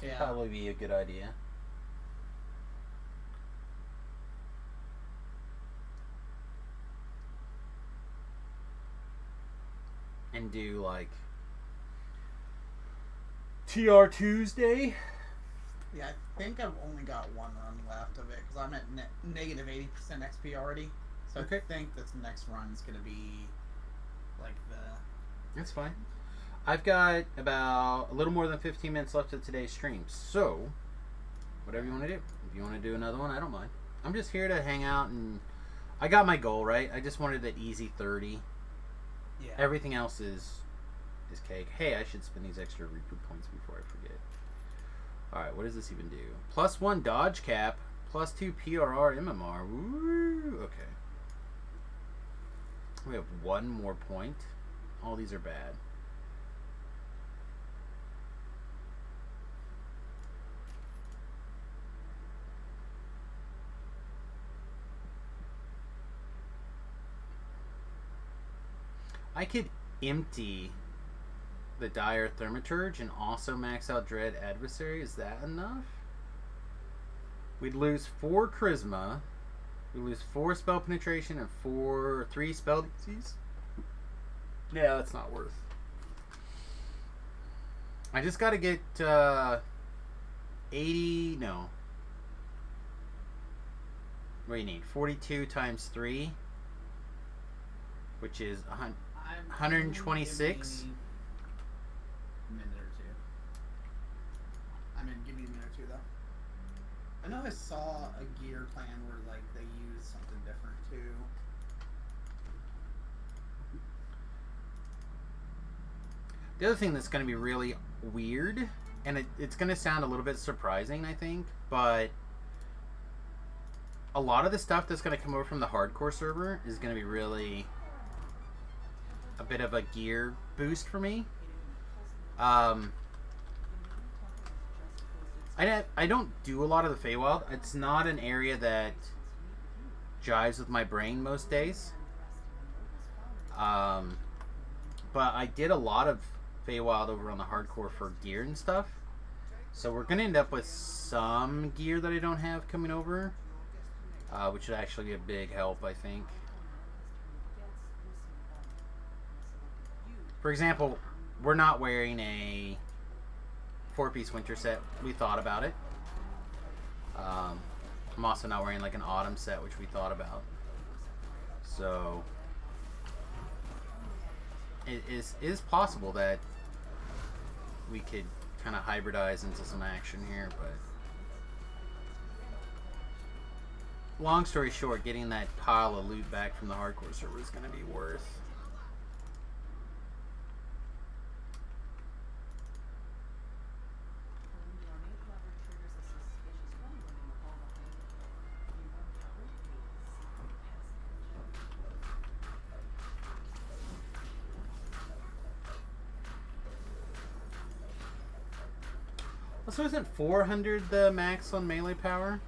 S2: Yeah.
S1: Probably be a good idea. And do like TR Tuesday.
S2: Yeah, I think I've only got one run left of it because I'm at negative 80% XP already. So
S1: Okay.
S2: I think this next run is going to be like the...
S1: That's fine. I've got about a little more than 15 minutes left of today's stream. So, whatever you want to do. If you want to do another one, I don't mind. I'm just here to hang out, and I got my goal, right? I just wanted that easy 30.
S2: Yeah.
S1: Everything else is cake. Hey, I should spend these extra recruit points before I forget. Alright, what does this even do? +1 dodge cap, +2 PRR MMR. Woo! Okay. We have one more point. All these are bad. I could empty the Dire Thaumaturge and also max out Dread Adversary. Is that enough? We'd lose 4 Charisma. We lose 4 Spell Penetration and 3 Spell DCs. Yeah, that's not worth. I just gotta get 80... No. What do you need? 42 times 3. Which is 126.
S2: A minute or two. I mean, give me a minute or two though. I know I saw a gear plan where like they used something different too.
S1: The other thing that's going to be really weird, and it's going to sound a little bit surprising, I think, but a lot of the stuff that's going to come over from the hardcore server is going to be really a bit of a gear boost for me. I don't do a lot of the Feywild. It's not an area that jives with my brain most days. But I did a lot of Feywild over on the hardcore for gear and stuff. So we're going to end up with some gear that I don't have coming over. Which would actually be a big help, I think. For example, we're not wearing a 4-piece winter set. We thought about it. I'm also not wearing like an autumn set, which we thought about. So it is possible that we could kind of hybridize into some action here, but long story short, getting that pile of loot back from the hardcore server is going to be worth. So isn't 400 the max on melee power?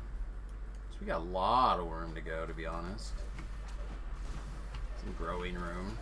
S1: So we got a lot of room to go, to be honest. Some growing room.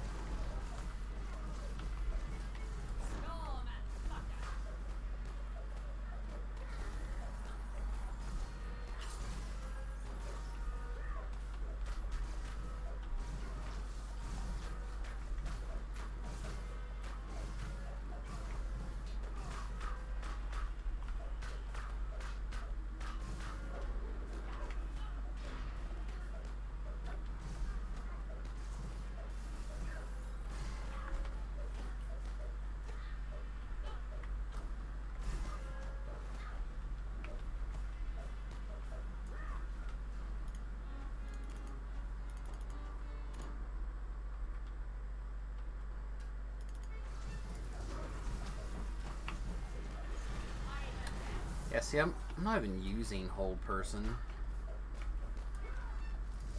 S1: Yeah, see, I'm not even using hold person.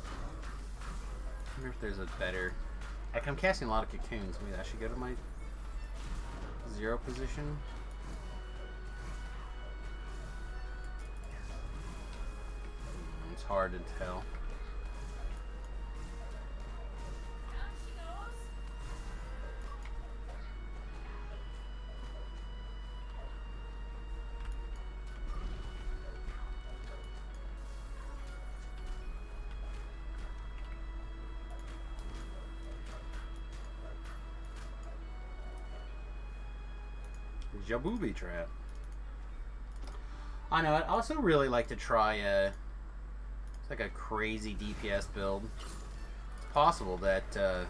S1: I wonder if there's a better... Like, I'm casting a lot of cocoons. Maybe I should go to my 0 position. It's hard to tell. Jabooby trap. I know. I'd also really like to try a... It's like a crazy DPS build. It's possible that...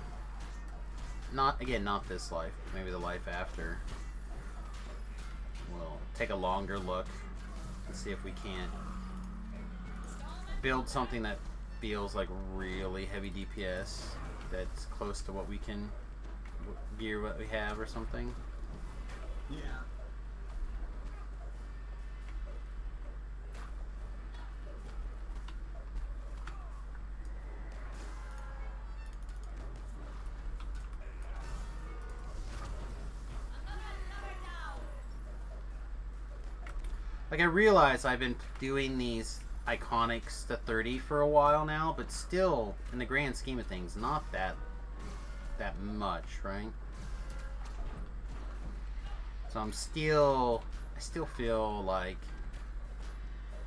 S1: not this life, but maybe the life after. We'll take a longer look and see if we can't build something that feels like really heavy DPS that's close to what we can gear what we have or something.
S2: Yeah.
S1: Like, I realize I've been doing these iconics to 30 for a while now, but still, in the grand scheme of things, not that much, right? So I still feel like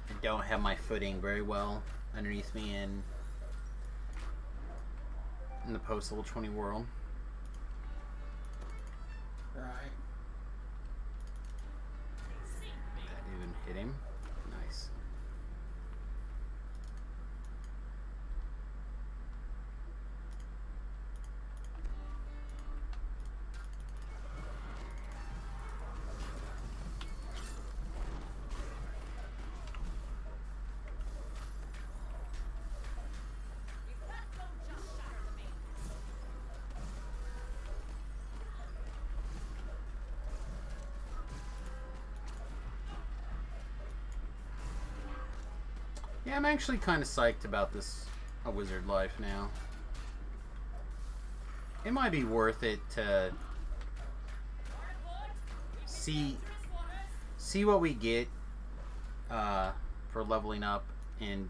S1: I don't have my footing very well underneath me in the post-level 20 world.
S2: Right.
S1: That even hit him. Nice. Yeah, I'm actually kind of psyched about this a wizard life now. It might be worth it to see what we get for leveling up in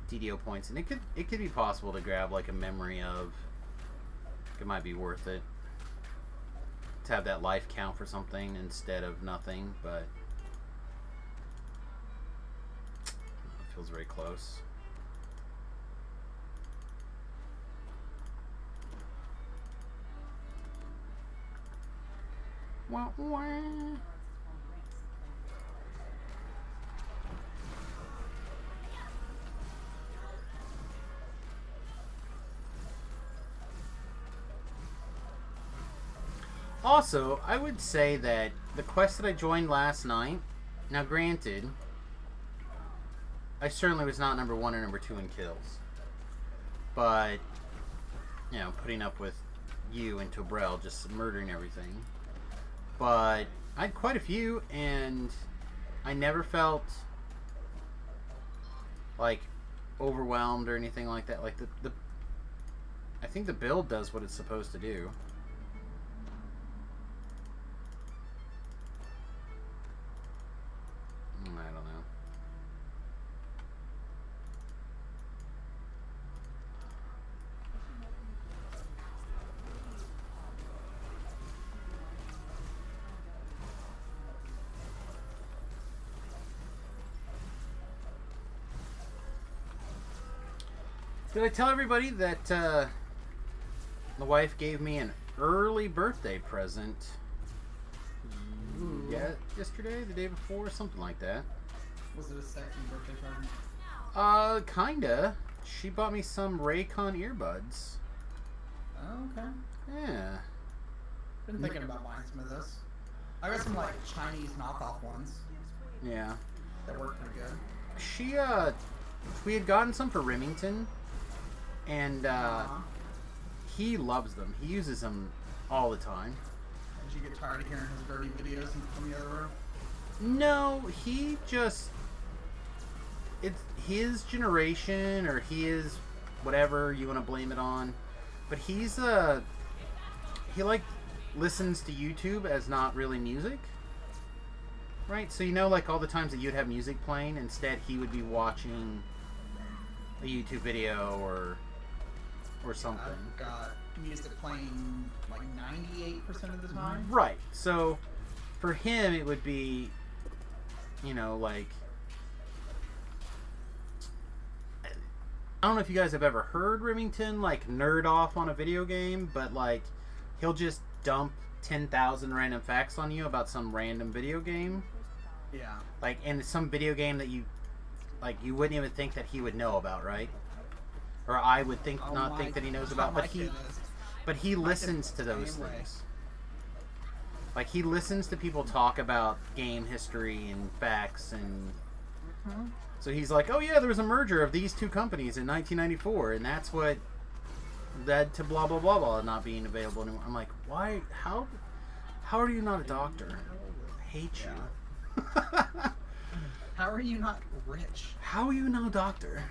S1: DDO points, and it could be possible to grab like a memory of. It might be worth it to have that life count for something instead of nothing, but. Feels very close. Wah, wah. Also, I would say that the quest that I joined last night, now granted, I certainly was not number 1 or number 2 in kills. But, you know, putting up with you and Tobrel just murdering everything. But I had quite a few, and I never felt like overwhelmed or anything like that. Like the I think the build does what it's supposed to do. I don't know. Did I tell everybody that the wife gave me an early birthday present? Yeah, yesterday, the day before, something like that.
S2: Was it a sexy birthday present?
S1: Kinda. She bought me some Raycon earbuds.
S2: Oh, okay.
S1: Yeah.
S2: Been thinking about buying some of this. I got some like Chinese knockoff ones
S1: Yeah.
S2: that work pretty good.
S1: We had gotten some for Remington, and
S2: Uh-huh.
S1: he loves them. He uses them all the time.
S2: Did you get tired of hearing his dirty videos from the other room?
S1: No, he just... It's his generation, or his... whatever you want to blame it on. But he's, he, like, listens to YouTube as not really music. Right? So, you know, like, all the times that you'd have music playing, instead he would be watching a YouTube video or something.
S2: I've got music playing like 98% of the time.
S1: Right. So, for him, it would be, you know, like... I don't know if you guys have ever heard Remington, like, nerd off on a video game, but, like, he'll just dump 10,000 random facts on you about some random video game.
S2: Yeah.
S1: Like, and some video game that you, like, you wouldn't even think that he would know about, right? Or I would think not think that he knows about, but he listens to those things. Like, he listens to people talk about game history and facts, and so he's like, oh yeah, there was a merger of these two companies in 1994, and that's what led to blah blah blah blah not being available anymore. I'm like, why? How are you not a doctor? I hate you.
S2: How are you not rich?
S1: How are you not a doctor?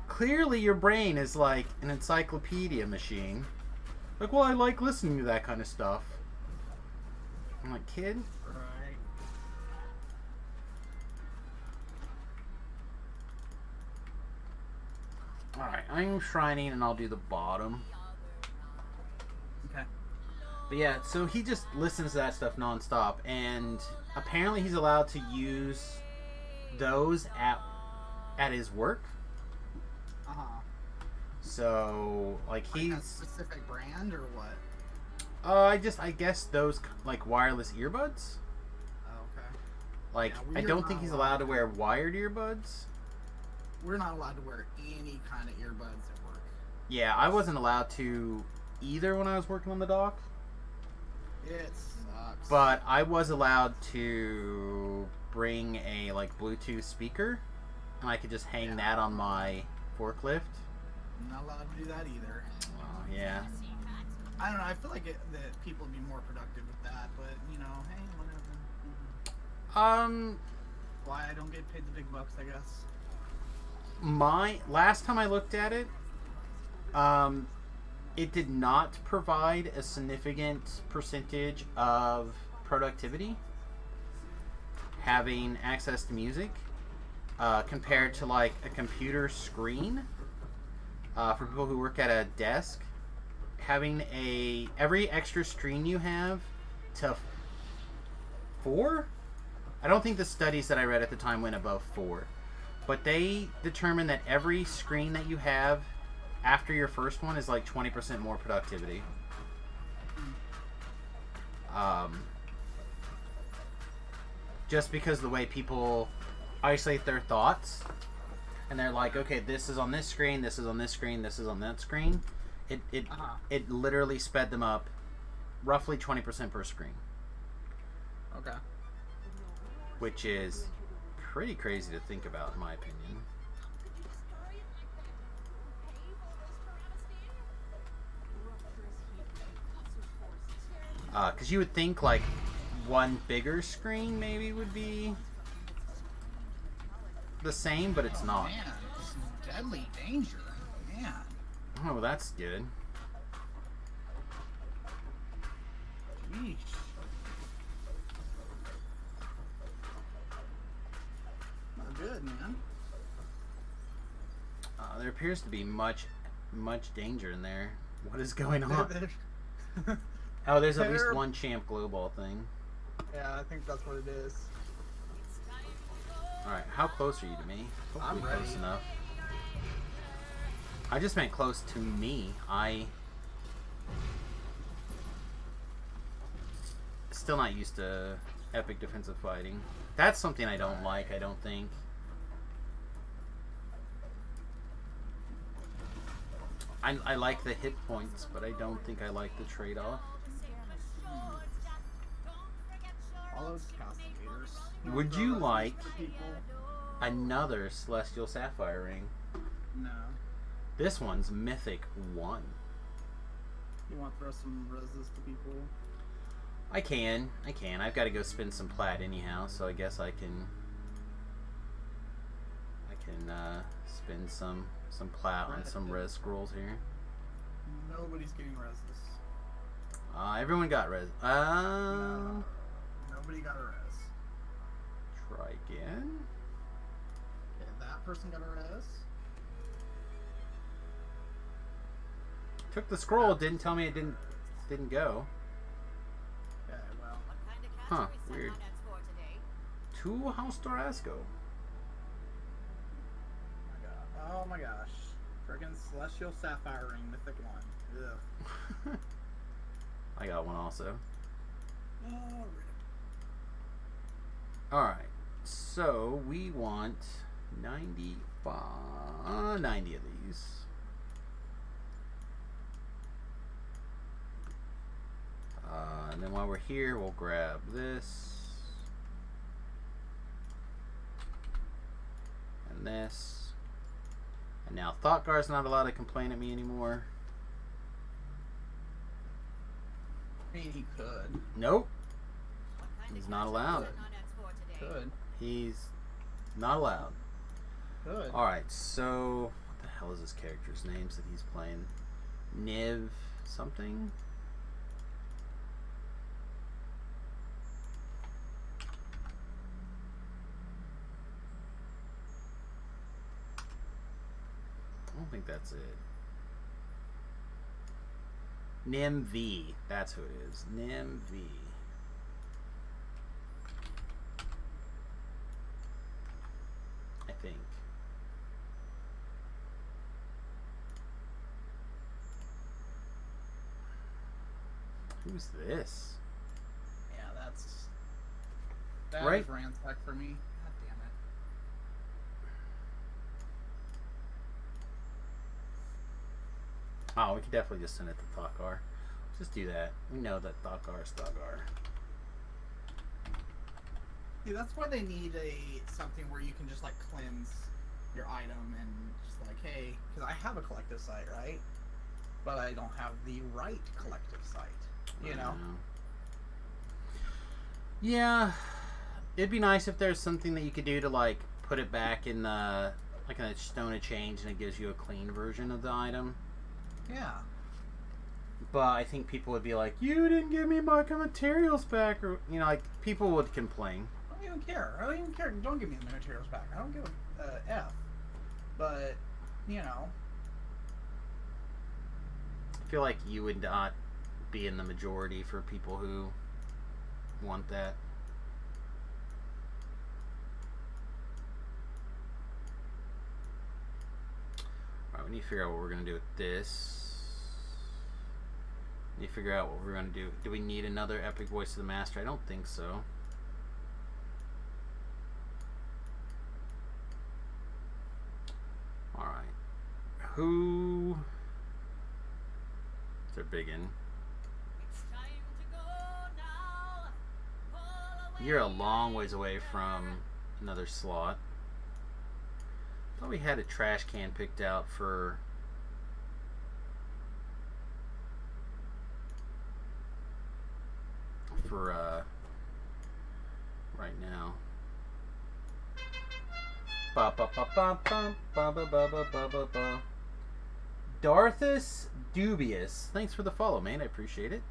S1: Clearly your brain is like an encyclopedia machine. Like, well, I like listening to that kind of stuff. I'm like, kid?
S2: Right.
S1: Alright, I'm shrining and I'll do the bottom.
S2: Okay.
S1: But yeah, so he just listens to that stuff nonstop, and apparently he's allowed to use those at his work. So, like,
S2: Like
S1: he's...
S2: a specific brand or what?
S1: I guess those, like, wireless earbuds.
S2: Oh, okay.
S1: Like,
S2: Yeah,
S1: I
S2: we're
S1: don't
S2: not
S1: think he's
S2: allowed
S1: allowed to
S2: to.
S1: wear wired earbuds.
S2: We're not allowed to wear any kind of earbuds at work.
S1: Yeah, I wasn't allowed to either when I was working on the dock.
S2: It sucks.
S1: But I was allowed to bring a, like, Bluetooth speaker, and I could just hang that on my forklift.
S2: I'm not allowed to do that either.
S1: Oh, yeah.
S2: I don't know. I feel like that people would be more productive with that, but you know, hey, whatever. Why I don't get paid the big bucks, I guess.
S1: My last time I looked at it, it did not provide a significant percentage of productivity having access to music compared to, like, a computer screen. For people who work at a desk, having every extra screen you have to 4? I don't think the studies that I read at the time went above 4. But they determined that every screen that you have after your first one is like 20% more productivity. Just because of the way people isolate their thoughts. And they're like, okay, this is on this screen, this is on this screen, this is on that screen. It literally sped them up roughly 20% per screen,
S2: Okay.
S1: which is pretty crazy to think about, in my opinion. Because you would think like one bigger screen maybe would be the same, but it's not.
S2: Man, it's deadly danger. Man.
S1: Oh, that's good.
S2: Yeesh. Not good, man.
S1: There appears to be much danger in there. What is going on? Oh, there's at least one champ glow ball thing.
S2: Yeah, I think that's what it is.
S1: Alright, how close are you to me? Hopefully
S2: I'm ready.
S1: close enough. I just meant close to me. I still not used to epic defensive fighting. That's something I don't like, I don't think. I like the hit points, but I don't think I like the trade-off.
S2: All those castigators.
S1: Would you like
S2: People?
S1: another Celestial Sapphire ring?
S2: No.
S1: This one's Mythic 1.
S2: You want to throw some reses to people?
S1: I can. I've got to go spend some plat anyhow, so I guess I can spend some plat on some res scrolls here.
S2: Nobody's getting reses.
S1: Everyone got res.
S2: No. Nobody got a res.
S1: Try again.
S2: Okay, that person got a res.
S1: Took the scroll. Didn't tell me it didn't go.
S2: Okay, well.
S1: Huh? Weird. To House Dorasco.
S2: Oh my gosh. Friggin' Celestial Sapphire Ring, Mythic 1. Ugh.
S1: I got one also.
S2: Oh,
S1: Alright, so we want 90 of these. And then while we're here, we'll grab this. And this. And now Thoughtgar's not allowed to complain at me anymore.
S2: I mean, he could.
S1: Nope. He's not allowed.
S2: Could.
S1: He's not allowed.
S2: Could.
S1: Alright, so what the hell is this character's names that he's playing? Niv something? I don't think that's it. Nim V. That's who it is. Nim V. I think. Who's this?
S2: Yeah, that's... That
S1: Right.
S2: is ransack for me. God damn it.
S1: Oh, we could definitely just send it to Thakar. Just do that. We know that Thakar is Thakar.
S2: See, that's why they need something where you can just like cleanse your item and just like, hey, because I have a collective site, right? But I don't have the right collective site. You know?
S1: Yeah, it'd be nice if there's something that you could do to like put it back in the like a Stone of Change and it gives you a clean version of the item.
S2: Yeah.
S1: But I think people would be like, "You didn't give me my materials back," or you know, like people would complain.
S2: I don't even care. I don't even care. Don't give me the materials back. I don't give a F. But, you know.
S1: I feel like you would not be in the majority for people who want that. Alright, we need to figure out what we're going to do with this. We need to figure out what we're going to do. Do we need another Epic Voice of the Master? I don't think so. Alright. Who... They're big in. You're a long ways away from another slot. Thought we had a trash can picked out for right now. Ba ba ba ba ba ba ba ba ba ba ba ba. Darthus Dubious, thanks for the follow, man. I appreciate it.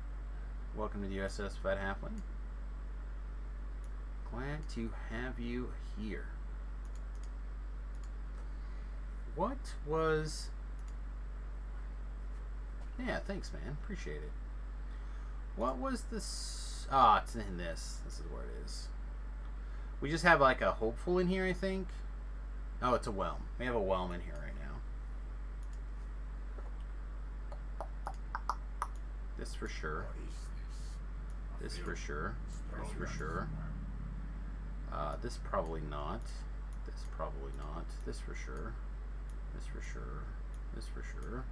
S1: Welcome to the USS Fat Halfling. Glad to have you here. What was... Yeah, thanks, man. Appreciate it. What was this? Ah, it's in this. This is where it is. We just have like a hopeful in here, I think. Oh, it's a whelm. We have a whelm in here right now. This for sure. This for sure. This for sure. This probably not. This probably not. This for sure. This for sure. This for sure.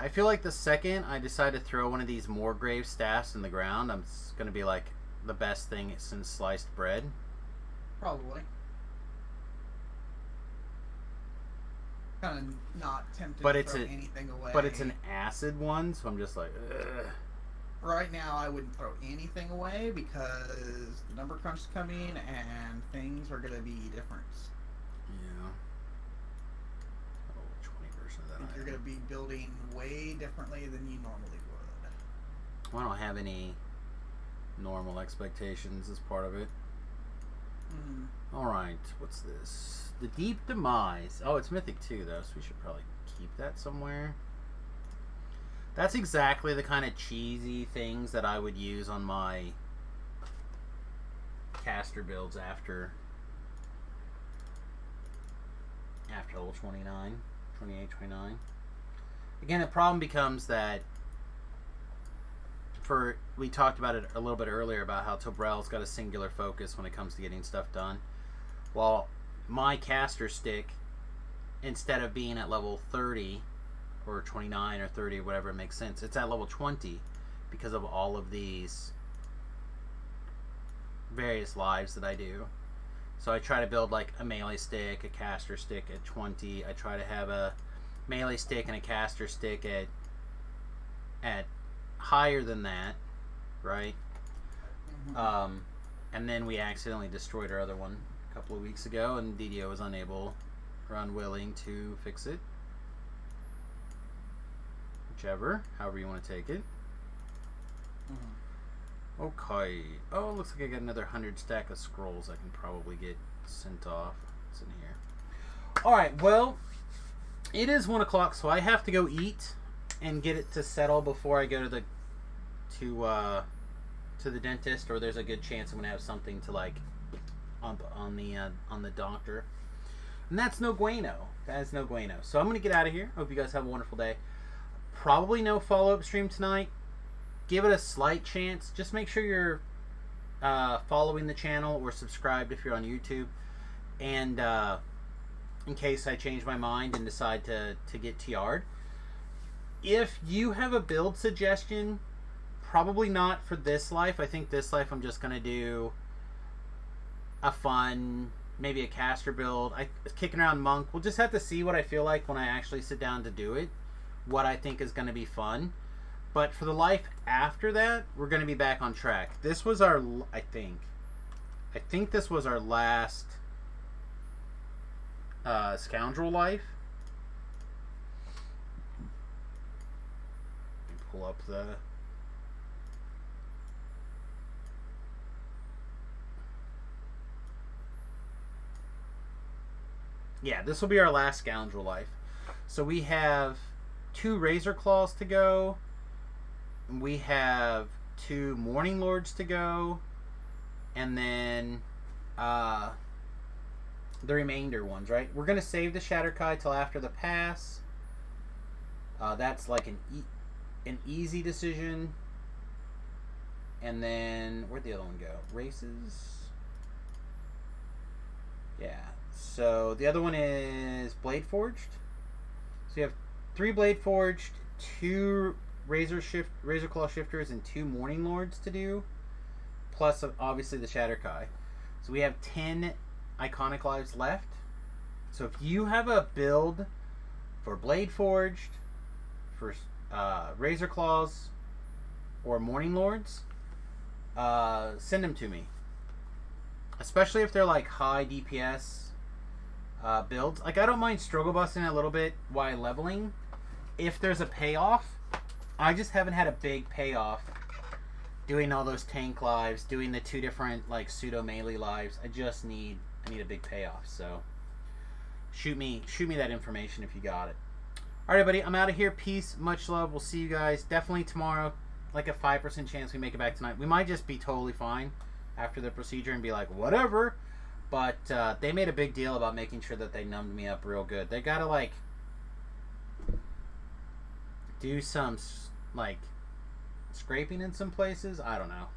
S1: I feel like the second I decide to throw one of these Moorgrave staffs in the ground, I'm going to be like the best thing since sliced bread.
S2: Probably. Kind of not tempted
S1: But
S2: to
S1: it's
S2: throw
S1: a,
S2: anything away.
S1: but it's an acid one, so I'm just like, ugh.
S2: Right now, I wouldn't throw anything away because the number crunch is coming and things are going to be different.
S1: Yeah. Oh, 20 version of that.
S2: I think you're going to be building way differently than you normally would.
S1: Well, I don't have any normal expectations as part of it. Alright, what's this? The Deep Demise. Oh, it's Mythic too, though, so we should probably keep that somewhere. That's exactly the kind of cheesy things that I would use on my caster builds after level 29, 28, 29. Again, the problem becomes that we talked about it a little bit earlier about how Tobrel's got a singular focus when it comes to getting stuff done. While my caster stick, instead of being at level 30 or 29 or 30 or whatever it makes sense, it's at level 20 because of all of these various lives that I do. So I try to build like a melee stick, a caster stick at 20. I try to have a melee stick and a caster stick at higher than that, right? Mm-hmm. And then we accidentally destroyed our other one a couple of weeks ago, and DDO was unable or unwilling to fix it. Whichever, however you want to take it. Mm-hmm. Okay. Oh, looks like I got another 100 stack of scrolls I can probably get sent off. It's in here. Alright, well, it is 1 o'clock, so I have to go eat and get it to settle before I go to the dentist, or there's a good chance I'm gonna have something to like on the doctor, and that's no bueno. That is no bueno. So I'm gonna get out of here. Hope you guys have a wonderful day. Probably no follow-up stream tonight. Give it a slight chance. Just make sure you're following the channel or subscribed if you're on YouTube, and in case I change my mind and decide to get TR'd. If you have a build suggestion, probably not for this life. I think this life I'm just going to do a fun, maybe a caster build. Kicking around Monk. We'll just have to see what I feel like when I actually sit down to do it. What I think is going to be fun. But for the life after that, we're going to be back on track. This was our, I think this was our last Scoundrel life. Let me pull up the... Yeah, this will be our last Scoundrel life. So we have 2 Razor Claws to go. We have 2 Morning Lords to go. And then the remainder ones, right? We're going to save the Shatterkai till after the pass. That's like an easy decision. And then, where'd the other one go? Races. Yeah. So the other one is Blade Forged. So you have 3 Blade Forged, 2 Razor Claw Shifters, and 2 Morning Lords to do. plus obviously the Shatterkai. So we have 10 iconic lives left. So if you have a build for Blade Forged, for Razor Claws, or Morning Lords, send them to me. Especially if they're like high DPS builds. Like, I don't mind struggle busting a little bit while leveling if there's a payoff. I just haven't had a big payoff doing all those tank lives, doing the 2 different like pseudo melee lives. I need a big payoff. So shoot me that information if you got it. All right, everybody, I'm out of here. Peace, much love. We'll see you guys definitely tomorrow. Like a 5% chance we make it back tonight. We might just be totally fine after the procedure and be like, whatever. But they made a big deal about making sure that they numbed me up real good. They gotta like do some like scraping in some places. I don't know.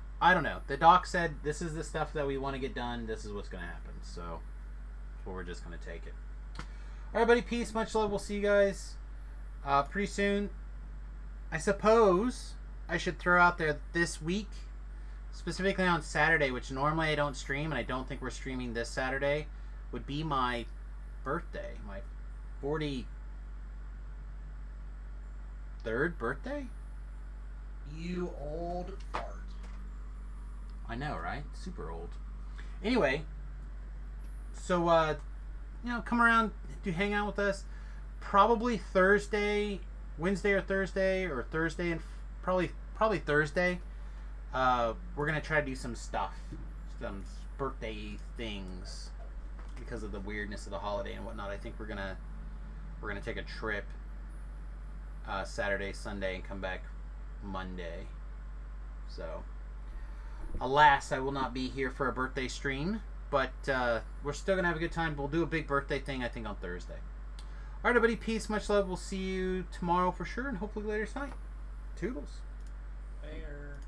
S1: The doc said this is the stuff that we want to get done. This is what's gonna happen. So we're just gonna take it. All right, buddy. Peace, much love. We'll see you guys pretty soon. I suppose I should throw out there this week, specifically on Saturday, which normally I don't stream, and I don't think we're streaming this Saturday, would be my birthday, my 43rd birthday.
S2: You old fart.
S1: I know, right? Super old. Anyway, so come around, hang out with us. Probably Thursday, Wednesday or Thursday and probably Thursday. We're gonna try to do some stuff, some birthday things, because of the weirdness of the holiday and whatnot. I think we're gonna take a trip Saturday, Sunday, and come back Monday. So, alas, I will not be here for a birthday stream, but we're still gonna have a good time. We'll do a big birthday thing, I think, on Thursday. All right, everybody, peace, much love. We'll see you tomorrow for sure, and hopefully later tonight. Toodles.